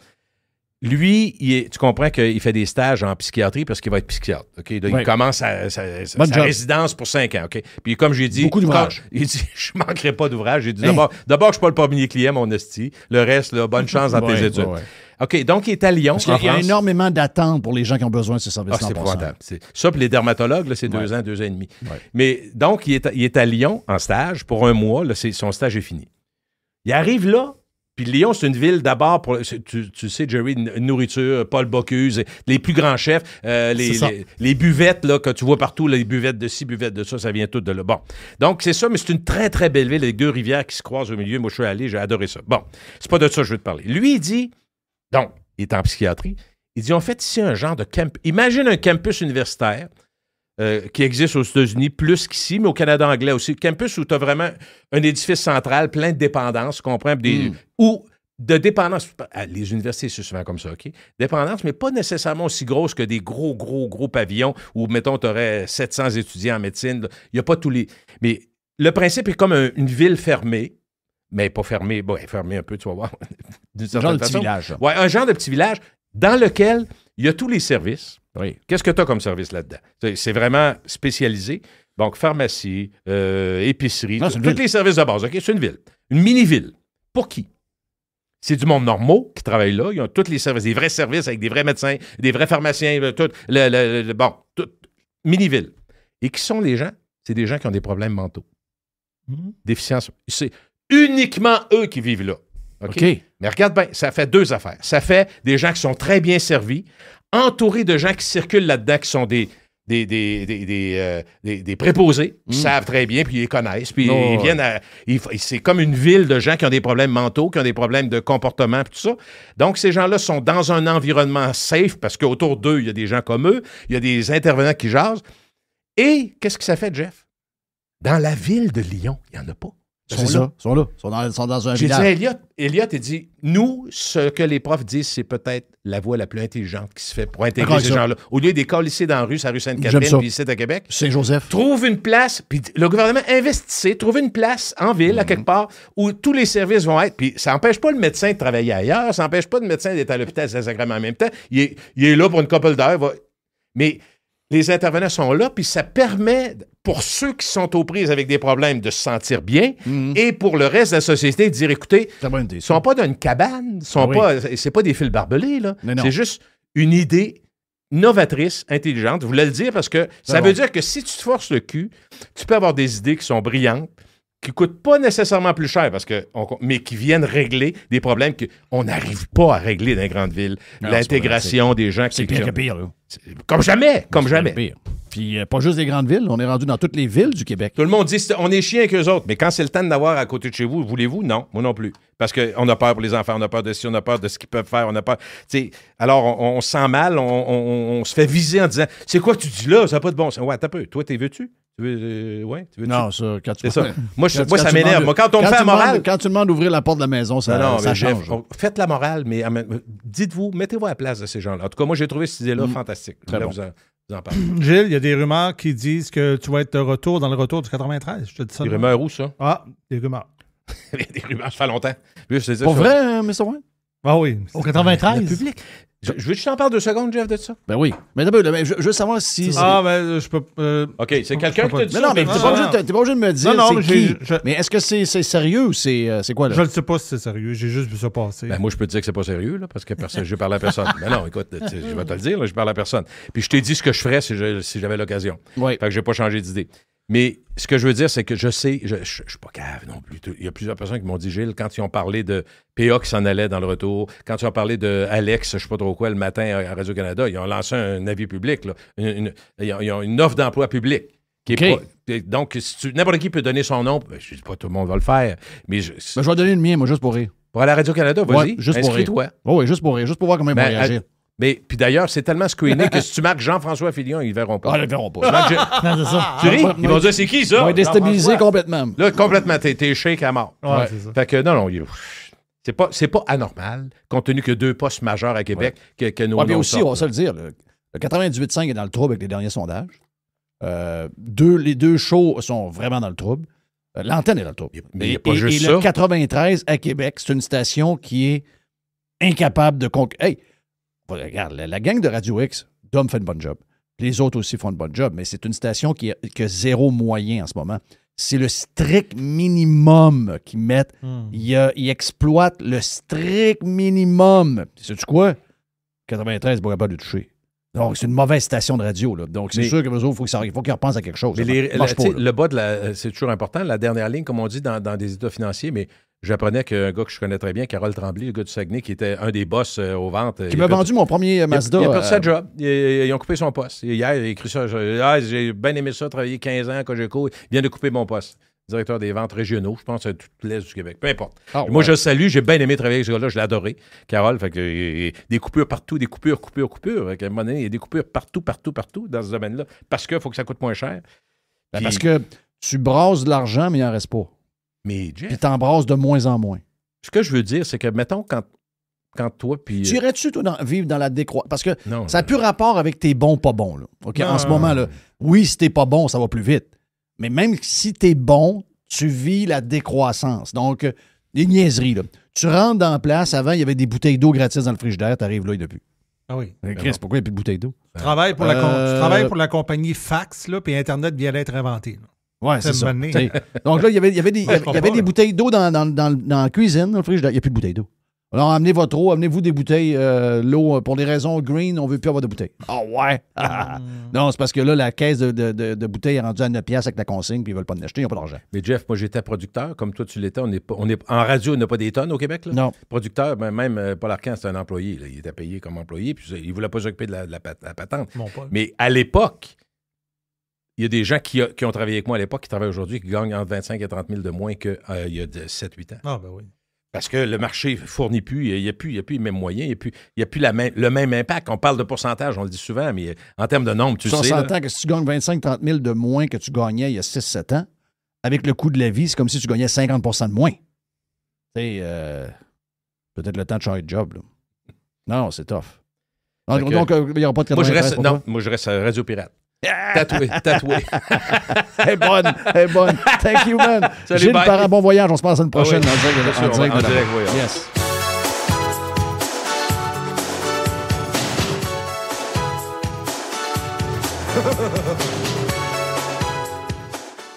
Lui, tu comprends qu'il fait des stages en psychiatrie parce qu'il va être psychiatre. Okay? Là, il commence sa résidence pour 5 ans. Okay? Puis comme j'ai dit... Beaucoup d'ouvrages. Il dit, je ne manquerai pas d'ouvrages. J'ai dit, d'abord, je ne suis pas le premier client, mon esti. Le reste, là, bonne chance dans tes études. OK, donc il est à Lyon. Parce qu'il y a énormément d'attentes pour les gens qui ont besoin de ce service-là. C'est épouvantable. Ça, pour les dermatologues, là, c'est 2 ans, 2 ans et demi. Ouais. Mais donc, il est à Lyon en stage pour 1 mois. Là, son stage est fini. Il arrive là. Puis Lyon, c'est une ville d'abord, tu sais, Jerry, nourriture, Paul Bocuse, les plus grands chefs, les buvettes là, que tu vois partout, les buvettes de ci, buvettes de ça vient tout de là. Bon, donc c'est ça, mais c'est une très, très belle ville, avec 2 rivières qui se croisent au milieu. Moi, je suis allé, j'ai adoré ça. Bon, c'est pas de ça que je veux te parler. Lui, il dit, donc, il est en psychiatrie, il dit, on fait ici un genre de camp. Imagine un campus universitaire qui existe aux États-Unis plus qu'ici, mais au Canada anglais aussi. Campus où tu as vraiment un édifice central plein de dépendances, tu comprends? Ou de dépendance. Les universités, c'est souvent comme ça, OK? Dépendance, mais pas nécessairement aussi grosse que des gros pavillons où, mettons, tu aurais 700 étudiants en médecine. Il n'y a pas tous les... Mais le principe est comme une ville fermée, mais pas fermée, fermée un peu, tu vas voir. Un genre de petit village. Oui, un genre de petit village dans lequel il y a tous les services. Oui. Qu'est-ce que tu as comme service là-dedans? C'est vraiment spécialisé. Donc, pharmacie, épicerie, tous les services de base. OK? C'est une ville. Une mini-ville. Pour qui? C'est du monde normaux qui travaille là. Ils ont tous les services, des vrais services avec des vrais médecins, des vrais pharmaciens, tout. Mini-ville. Et qui sont les gens? C'est des gens qui ont des problèmes mentaux. Déficience. C'est uniquement eux qui vivent là. OK? Mais regarde bien, ça fait 2 affaires. Ça fait des gens qui sont très bien servis, entourés de gens qui circulent là-dedans, qui sont des préposés, qui savent très bien, puis ils les connaissent, puis ils viennent c'est comme une ville de gens qui ont des problèmes mentaux, qui ont des problèmes de comportement, puis tout ça. Donc, ces gens-là sont dans un environnement safe, parce qu'autour d'eux, il y a des gens comme eux, il y a des intervenants qui jasent. Et qu'est-ce que ça fait, Jeff? Dans la ville de Lyon, il n'y en a pas. Ils sont là. Ils sont dans un village. J'ai dit à Elliot, il dit, nous, ce que les profs disent, c'est peut-être la voie la plus intelligente qui se fait pour intégrer ces gens-là. Au lieu des colisser dans la rue, c'est la rue Sainte-Catherine, puis ici à Québec. Saint-Joseph. Trouve une place, puis le gouvernement investissait, trouve une place en ville, à quelque part, où tous les services vont être. Puis ça n'empêche pas le médecin de travailler ailleurs, ça n'empêche pas le médecin d'être à l'hôpital Saint-Sacrement en même temps. Il est là pour une couple d'heures. Mais les intervenants sont là, puis ça permet, pour ceux qui sont aux prises avec des problèmes, de se sentir bien, et pour le reste de la société, de dire, écoutez, ils ne sont pas dans une cabane, c'est pas des fils barbelés, là. C'est juste une idée novatrice, intelligente. Je voulais le dire parce que ça veut dire que si tu te forces le cul, tu peux avoir des idées qui sont brillantes, qui ne coûtent pas nécessairement plus cher, mais qui viennent régler des problèmes qu'on n'arrive pas à régler dans les grandes villes. L'intégration des gens qui... C'est pire que pire, là. Comme jamais. Pire. Puis pas juste des grandes villes, on est rendu dans toutes les villes du Québec. Tout le monde dit on est chiens qu'eux autres, mais quand c'est le temps de l'avoir à côté de chez vous, voulez-vous? Non, moi non plus. Parce qu'on a peur pour les enfants, on a peur de ci, on a peur de ce qu'ils peuvent faire, on a peur... Alors, on se sent mal, on se fait viser en disant « C'est quoi que tu dis là? Ça n'a pas de bon sens. » Ouais, t'as peu. Toi, t'es veux-tu? Tu veux non, ça, quand tu... C'est ça. Moi, ça m'énerve. Moi, quand on me fait la morale... Quand tu demandes d'ouvrir la porte de la maison, ça change. Faites la morale, mais dites-vous, mettez-vous à la place de ces gens-là. En tout cas, moi, j'ai trouvé cette idée-là fantastique. vous en parlez. Gilles, il y a des rumeurs qui disent que tu vas être de retour dans le retour du 93. Je te dis ça. Des rumeurs où, ça? Ah, des rumeurs. Des rumeurs, ça fait longtemps. Pour vrai, M. Wayne? Ah oui. Au 93? Le public. Je veux que je t'en parle 2 secondes, Jeff, de ça? Ben oui. Mais d'abord, je veux savoir si... je peux... OK, c'est quelqu'un qui te dit ça. Non, mais t'es pas obligé de me dire non, c'est qui. Mais est-ce que c'est sérieux ou c'est quoi, là? Je ne sais pas si c'est sérieux. J'ai juste vu ça passer. Ben moi, je peux te dire que c'est pas sérieux, là, parce que je parle à personne. Mais non, écoute, je vais te le dire, là, je parle à personne. Puis je t'ai dit ce que je ferais si j'avais l'occasion. Oui. Fait que j'ai pas changé d'idée. Mais ce que je veux dire, c'est que je sais, je suis pas cave non plus. Il y a plusieurs personnes qui m'ont dit, Gilles, quand ils ont parlé de PA qui s'en allait dans le retour, quand ils ont parlé de Alex, je sais pas trop quoi, le matin à Radio-Canada, ils ont lancé un avis public, là, ils ont une offre d'emploi public. Qui est pas, donc, n'importe qui peut donner son nom. Je dis pas tout le monde va le faire, mais je vais donner le mien, moi, juste pour rire. Pour aller à Radio-Canada, vas-y, juste inscris-toi. Oui, juste pour rire, juste pour voir comment ils vont réagir. Mais puis d'ailleurs, c'est tellement screené que si tu marques Jean-François Fillon, ils ne verront pas. Ah, ils ne verront pas. Non, c'est ça. Tu ris? Ils vont dire, c'est qui ça? Ils vont être déstabilisés complètement. Là, complètement, t'es shake à mort. Ouais, c'est ça. Fait que non, c'est pas anormal, compte tenu que 2 postes majeurs à Québec, que nos mais aussi, on va se le dire, le 98.5 est dans le trouble avec les derniers sondages. Les 2 shows sont vraiment dans le trouble. L'antenne est dans le trouble. Mais il n'y a pas juste ça. Et le 93 à Québec, c'est une station qui est incapable de conquérir. Hey! Regarde, la gang de Radio X, Dom fait une bonne job. Les autres aussi font une bonne job, mais c'est une station qui a 0 moyen en ce moment. C'est le strict minimum qu'ils mettent. Ils exploitent le strict minimum. Sais-tu quoi? 93 ne pourrait pas le toucher. Donc, c'est une mauvaise station de radio. Là. Donc, c'est sûr que il faut qu'ils repensent à quelque chose. Mais le bas c'est toujours important. La dernière ligne, comme on dit dans des états financiers, mais j'apprenais qu'un gars que je connais très bien, Carole Tremblay, le gars du Saguenay, qui était un des boss aux ventes. Qui m'a vendu mon premier Mazda. Il a perdu sa job. Ils ont coupé son poste. Hier, il a écrit ça. J'ai bien aimé ça, travailler 15 ans à Cogeco. Il vient de couper mon poste. Directeur des ventes régionaux, je pense, à tout l'Est du Québec. Peu importe. Moi, je le salue. J'ai bien aimé travailler avec ce gars-là. Je l'ai adoré. Carole, fait que des coupures partout, des coupures. À un moment donné, il y a des coupures partout dans ce domaine-là. Parce qu'il faut que ça coûte moins cher. Parce que tu brasses de l'argent, mais il n'en reste pas. Mais Jeff, puis t'en brasses de moins en moins. Ce que je veux dire, c'est que, mettons, quand toi, puis... Tu irais-tu, toi, vivre dans la décroissance? Parce que ça n'a plus rapport avec tes bons, pas bons. Là. Okay? En ce moment, là, oui, si t'es pas bon, ça va plus vite. Mais même si t'es bon, tu vis la décroissance. Donc, des niaiseries. Là. Tu rentres dans la place, avant, il y avait des bouteilles d'eau gratis dans le frigidaire, t'arrives là, il n'y en a plus. Ah oui. Chris, pourquoi il n'y a plus de bouteilles d'eau? Tu travailles pour la compagnie Fax, là, puis Internet vient d'être inventé. Oui, c'est ça. Donc là, il y avait des bouteilles d'eau dans la cuisine, dans le frigidaire. Il n'y a plus de bouteilles d'eau. Alors, amenez votre eau, amenez-vous des bouteilles, l'eau, pour des raisons green, on ne veut plus avoir de bouteilles. Ah ouais! Non, c'est parce que là, la caisse de bouteilles est rendue à 9$ avec la consigne, puis ils ne veulent pas en acheter, ils n'ont pas d'argent. Mais Jeff, moi, j'étais producteur, comme toi, tu l'étais. En radio, on n'a pas des tonnes au Québec, là? Non. Producteur, même Paul Arcand, c'est un employé. Là. Il était payé comme employé, puis il ne voulait pas s'occuper de la patente. Bon, pas. Mais à l'époque, il y a des gens qui ont travaillé avec moi à l'époque, qui travaillent aujourd'hui, qui gagnent entre 25 et 30 000 de moins qu'il y a 7-8 ans. Ah, ben oui. Parce que le marché ne fournit plus, il n'y a plus les mêmes moyens, il n'y a plus le même impact. On parle de pourcentage, on le dit souvent, mais en termes de nombre, tu sais. On s'entend que si tu gagnes 25-30 000 de moins que tu gagnais il y a 6-7 ans, avec le coût de la vie, c'est comme si tu gagnais 50 % de moins. Tu sais, peut-être le temps de changer de job. Là. Non, c'est tough. Donc, il n'y aura pas de 93. Moi, je reste à Radio Pirate. Tatoué. Elle est bonne. Thank you, man. Gilles Parent, bon voyage. On se passe à une prochaine en direct. Yes.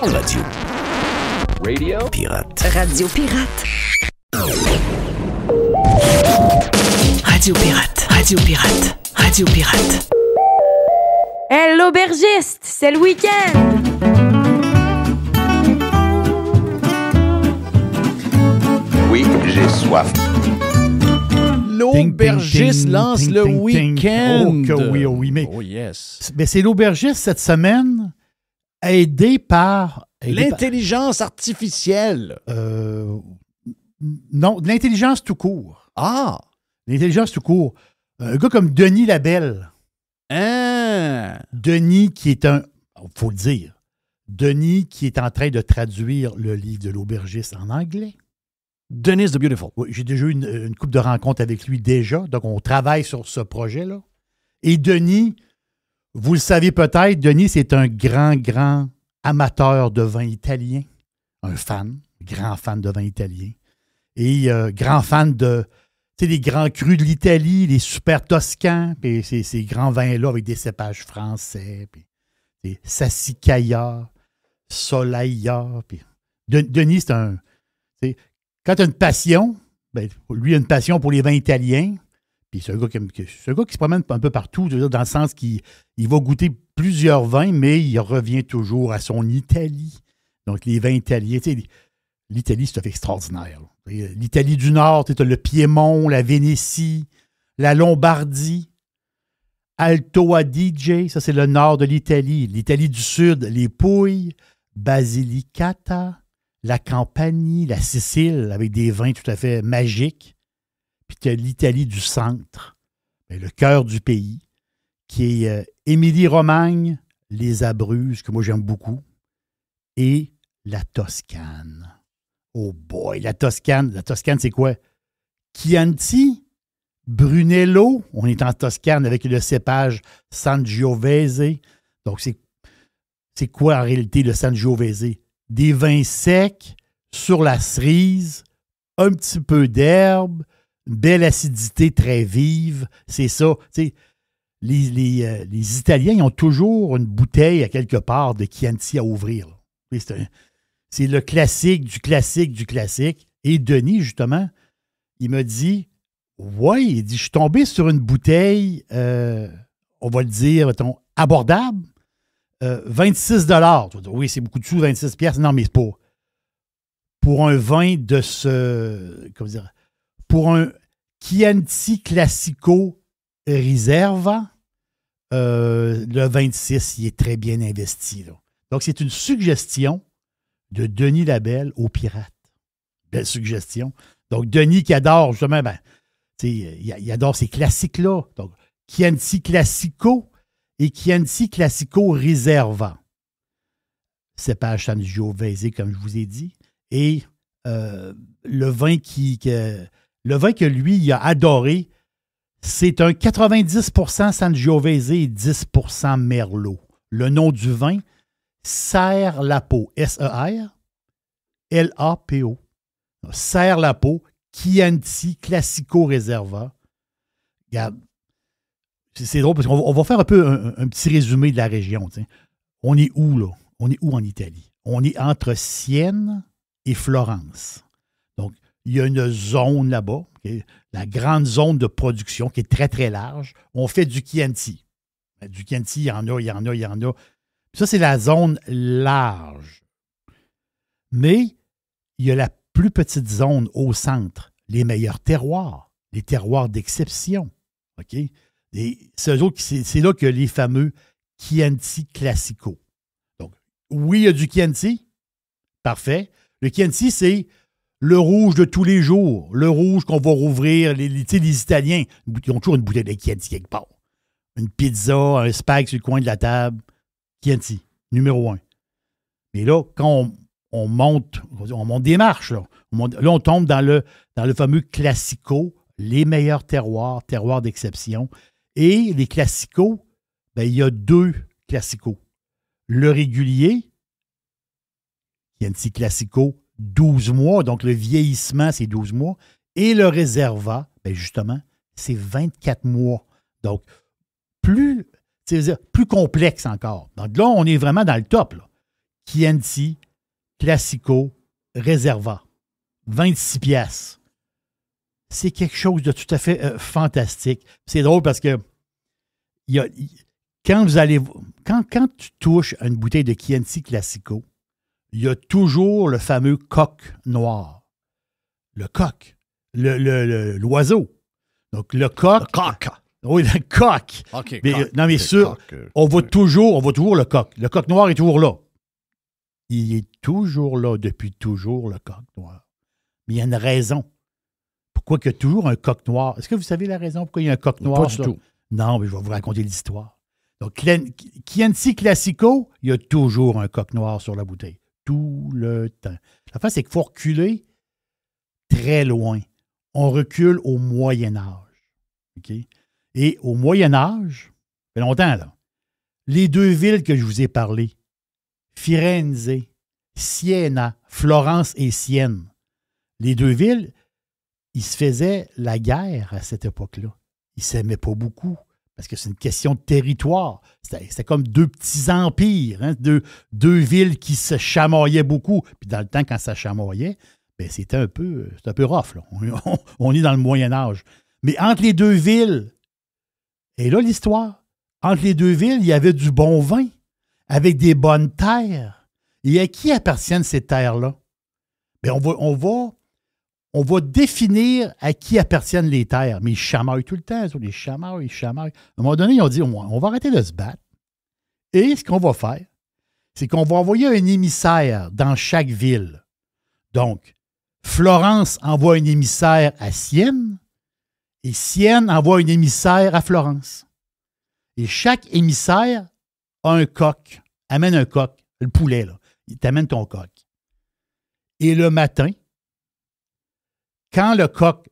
Radio Pirate. Radio Pirate. Radio Pirate. Radio Pirate. Radio Pirate. Hey, l'aubergiste, c'est le week-end! Oui, j'ai soif. L'aubergiste lance le week-end. Oui, mais... Oh yes. Mais c'est l'aubergiste cette semaine, aidé par... L'intelligence artificielle. Non, l'intelligence tout court. Ah! L'intelligence tout court. Un gars comme Denis Labelle. Denis qui est faut le dire, Denis qui est en train de traduire le livre de l'aubergiste en anglais. Denis the Beautiful. Oui, j'ai déjà eu une couple de rencontres avec lui déjà, donc on travaille sur ce projet-là. Et Denis, Vous le savez peut-être, Denis, c'est un grand amateur de vin italien. Un grand fan de vin italien. Et grand fan de, les grands crus de l'Italie, les super toscans, puis ces grands vins-là avec des cépages français, puis des Sassicaia, Solaia. Puis Denis, c'est un... Quand tu as une passion, ben, lui a une passion pour les vins italiens, puis c'est un gars qui se promène un peu partout, dans le sens qu'il va goûter plusieurs vins, mais il revient toujours à son Italie. Donc, les vins italiens, l'Italie, c'est extraordinaire. L'Italie du Nord, tu as le Piémont, la Vénétie, la Lombardie, Alto Adige, ça c'est le nord de l'Italie. L'Italie du Sud, les Pouilles, Basilicata, la Campanie, la Sicile, avec des vins tout à fait magiques. Puis tu as l'Italie du Centre, le cœur du pays, qui est Émilie-Romagne, les Abruzzes, que moi j'aime beaucoup, et la Toscane. Oh boy, la Toscane, c'est quoi? Chianti, Brunello, on est en Toscane avec le cépage Sangiovese. Donc, c'est quoi en réalité le Sangiovese? Des vins secs, sur la cerise, un petit peu d'herbe, une belle acidité très vive. C'est ça. Les Italiens, ils ont toujours une bouteille à quelque part de Chianti à ouvrir. C'est le classique du classique du classique. Et Denis, justement, il m'a dit, il dit, je suis tombé sur une bouteille, on va le dire, mettons, abordable, 26 $. Oui, c'est beaucoup de sous, 26 $. Non, mais c'est pas. Pour un vin de ce, comment dire, pour un Chianti Classico Riserva, le 26, il est très bien investi. Là. Donc, c'est une suggestion de Denis Labelle aux Pirates. Belle suggestion. Donc, Denis qui adore, justement, il adore ces classiques-là. Donc, Chianti Classico et Chianti Classico Riserva. Cépage Sangiovese, comme je vous ai dit. Et le vin que lui, il a adoré, c'est un 90% Sangiovese et 10% Merlot. Le nom du vin, Serre-Lapo. S-E-R-L-A-P-O. Serre-Lapo, Chianti Classico Riserva. Regarde, c'est drôle parce qu'on va faire un peu un petit résumé de la région. T'sais. On est où, là? On est où en Italie? On est entre Sienne et Florence. Donc, il y a une zone là-bas, okay? La grande zone de production qui est très, très large. On fait du Chianti. Du Chianti, il y en a. Puis ça, c'est la zone large. Mais il y a la plus petite zone au centre, les meilleurs terroirs, les terroirs d'exception. OK? Et c'est là que les fameux Chianti Classico. Donc, oui, il y a du Chianti. Parfait. Le Chianti, c'est le rouge de tous les jours. Le rouge qu'on va rouvrir. Les Italiens, ils ont toujours une bouteille de Chianti quelque part. Une pizza, un spag sur le coin de la table. Chianti, numéro 1. Mais là, quand on monte des marches, là on tombe dans le fameux Classico, les meilleurs terroirs d'exception. Et les Classicos, il y a 2 Classicos. Le régulier, Chianti Classico, 12 mois, donc le vieillissement, c'est 12 mois. Et le Reserva, justement, c'est 24 mois. Donc, plus complexe encore. Donc là, on est vraiment dans le top. Là. Chianti, Classico, Reserva, 26 $. C'est quelque chose de tout à fait fantastique. C'est drôle parce que quand tu touches à une bouteille de Chianti Classico, il y a toujours le fameux coq noir. Le coq. L'oiseau. Donc, le coq. Le coq. Oui, le coq. Okay, mais, coq. Non, mais sûr, on voit toujours le coq. Le coq noir est toujours là. Il est toujours là depuis toujours, le coq noir. Mais il y a une raison. Pourquoi il y a toujours un coq noir? Est-ce que vous savez la raison pourquoi il y a un coq noir? Pas du tout. Non, mais je vais vous raconter l'histoire. Donc, Chianti Classico, il y a toujours un coq noir sur la bouteille. Tout le temps. L'affaire, c'est qu'il faut reculer très loin. On recule au Moyen Âge. OK? Et au Moyen Âge, ça fait longtemps, là, Les 2 villes que je vous ai parlé, Firenze, Siena, Florence et Sienne, les 2 villes, ils se faisaient la guerre à cette époque-là. Ils ne s'aimaient pas beaucoup parce que c'est une question de territoire. C'était comme 2 petits empires, hein, deux villes qui se chamaillaient beaucoup. Puis dans le temps, quand ça chamaillait, ben c'était un peu rough. Là. On est dans le Moyen Âge. Mais entre les 2 villes, et là l'histoire, entre les 2 villes, il y avait du bon vin, avec des bonnes terres. Et à qui appartiennent ces terres-là? Bien, on va définir à qui appartiennent les terres. Mais ils chamaillent tout le temps. Ils chamaillent. À un moment donné, ils ont dit, on va arrêter de se battre. Et ce qu'on va faire, c'est qu'on va envoyer un émissaire dans chaque ville. Donc, Florence envoie un émissaire à Sienne et Sienne envoie un émissaire à Florence. Et chaque émissaire a un coq, amène un coq, le poulet, là. Il t'amène ton coq. Et le matin, quand le coq,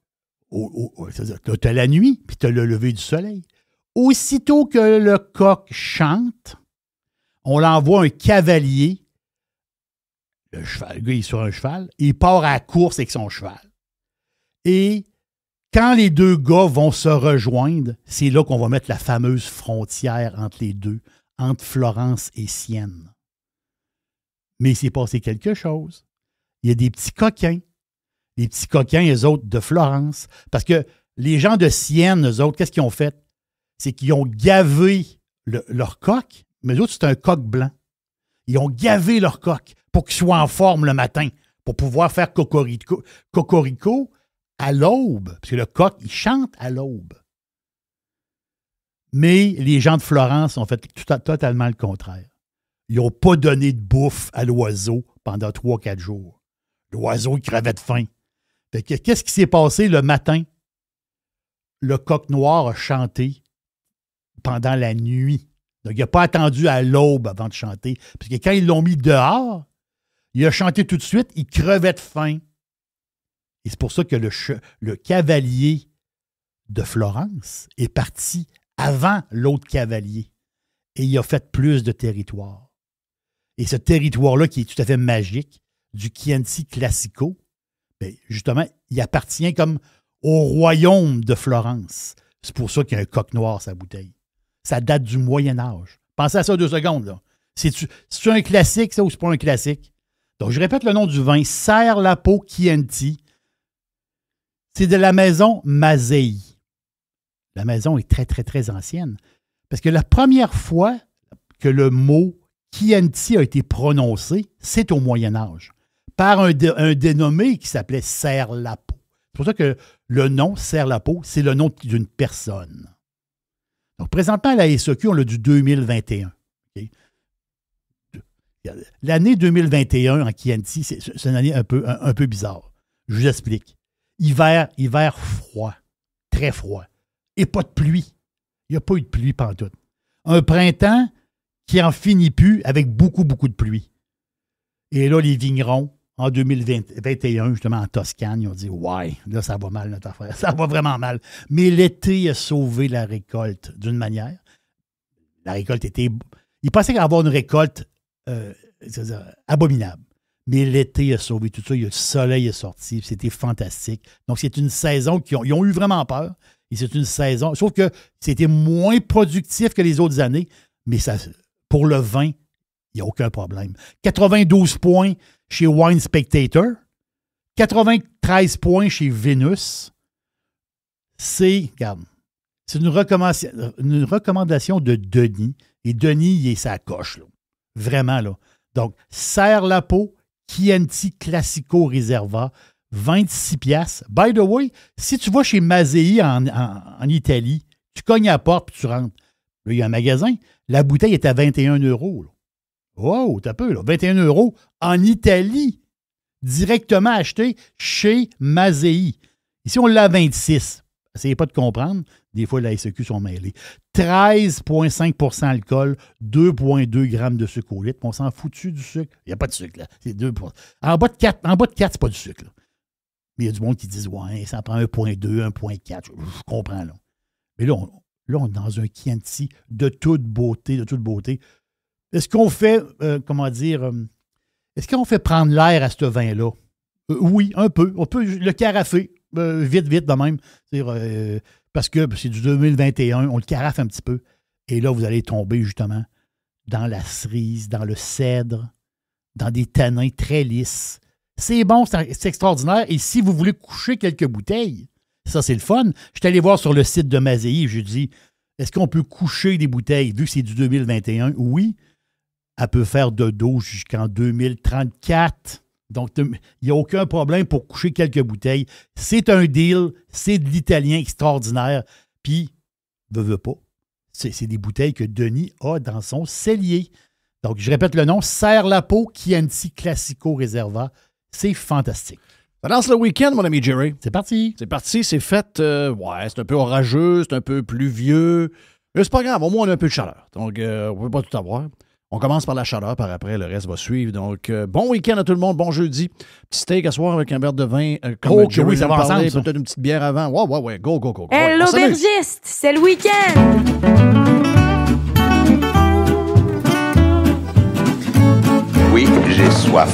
c'est-à-dire que tu as la nuit, puis tu as le lever du soleil, aussitôt que le coq chante, on l'envoie un cavalier. Le gars est sur un cheval, il part à la course avec son cheval. Et quand les 2 gars vont se rejoindre, c'est là qu'on va mettre la fameuse frontière entre les 2, entre Florence et Sienne. Mais il s'est passé quelque chose. Il y a des petits coquins. Les petits coquins, eux autres, de Florence. Parce que les gens de Sienne, eux autres, qu'est-ce qu'ils ont fait? C'est qu'ils ont gavé leur coq, mais eux autres, c'est un coq blanc. Ils ont gavé leur coq pour qu'il soit en forme le matin, pour pouvoir faire cocorico à l'aube. Parce que le coq, il chante à l'aube. Mais les gens de Florence ont fait totalement le contraire. Ils n'ont pas donné de bouffe à l'oiseau pendant 3-4 jours. L'oiseau, il crevait de faim. Qu'est-ce qui s'est passé le matin? Le coq noir a chanté pendant la nuit. Donc, il n'a pas attendu à l'aube avant de chanter. Parce que quand ils l'ont mis dehors, il a chanté tout de suite, il crevait de faim. Et c'est pour ça que le cavalier de Florence est parti avant l'autre cavalier. Et il a fait plus de territoire. Et ce territoire-là, qui est tout à fait magique, du Chianti Classico, bien, justement, il appartient comme au royaume de Florence. C'est pour ça qu'il y a un coq noir sa bouteille. Ça date du Moyen Âge. Pensez à ça 2 secondes. Là. C'est-tu un classique, ça, ou c'est pas un classique? Donc, je répète le nom du vin, Serlapo Chianti. C'est de la maison Mazzei. La maison est très, très, très ancienne. Parce que la première fois que le mot Chianti a été prononcé, c'est au Moyen Âge, par un dénommé qui s'appelait Serlapo. C'est pour ça que le nom Serlapo, c'est le nom d'une personne. Donc, présentement, à la SEQ, on a du 2021. Okay? L'année 2021 en Chianti, c'est une année un peu bizarre. Je vous explique. Hiver froid, très froid, et pas de pluie. Il n'y a pas eu de pluie pantoute. Un printemps qui n'en finit plus avec beaucoup, beaucoup de pluie. Et là, les vignerons, en 2021, justement en Toscane, ils ont dit « Ouais, là, ça va mal notre affaire. Ça va vraiment mal. » Mais l'été a sauvé la récolte d'une manière. La récolte était... Ils pensaient avoir une récolte abominable. Mais l'été a sauvé tout ça. Le soleil est sorti. C'était fantastique. Donc, c'est une saison ils ont eu vraiment peur. Et c'est une saison... Sauf que c'était moins productif que les autres années. Mais ça, pour le vin, il n'y a aucun problème. 92 points chez Wine Spectator. 93 points chez Vénus. C'est une recommandation de Denis. Et Denis, il est sa coche, là. Vraiment, là. Donc, Serlapo Chianti Classico Riserva, 26 $. By the way, si tu vas chez Mazzei en Italie, tu cognes à la porte et tu rentres. Là, il y a un magasin. La bouteille est à 21 €. Là. Wow, t'as peu, là. 21 € en Italie. Directement acheté chez Mazzei. Ici, on l'a à 26. Essayez pas de comprendre. Des fois, la SEQ sont mêlés. 13,5 % alcool, 2,2 grammes de sucre au litre. On s'en fout-tu du sucre? Il n'y a pas de sucre, là. C'est 2 %. En bas de 4, c'est pas du sucre, là. Mais il y a du monde qui dit, ouais, ça en prend 1,2, 1,4. Je comprends, là. Mais là, Là, on est dans un Chianti de toute beauté, Est-ce qu'on fait, est-ce qu'on fait prendre l'air à ce vin-là? Oui, un peu. On peut le carafer vite de même. Parce que c'est du 2021, on le carafe un petit peu. Et là, vous allez tomber justement dans la cerise, dans le cèdre, dans des tanins très lisses. C'est bon, c'est extraordinaire. Et si vous voulez coucher quelques bouteilles, ça, c'est le fun. Je suis allé voir sur le site de Mazei, je dis, est-ce qu'on peut coucher des bouteilles? Vu que c'est du 2021, oui. Elle peut faire de dos jusqu'en 2034. Donc, il n'y a aucun problème pour coucher quelques bouteilles. C'est un deal. C'est de l'italien extraordinaire. Puis, veux pas. C'est des bouteilles que Denis a dans son cellier. Donc, je répète le nom, Serre la peau Chianti Classico Reserva. C'est fantastique. Ça lance le week-end, mon ami Jerry. C'est parti. C'est parti, c'est fait. C'est un peu orageux, c'est un peu pluvieux. Mais c'est pas grave, au moins on a un peu de chaleur. Donc, on ne peut pas tout avoir. On commence par la chaleur, par après, le reste va suivre. Donc, bon week-end à tout le monde, bon jeudi. Petit steak à soir avec un verre de vin. Comme Jerry oui, ça va ensemble. Peut-être une petite bière avant. Ouais, go. Hey, l'aubergiste, c'est le week-end. Oui, j'ai soif.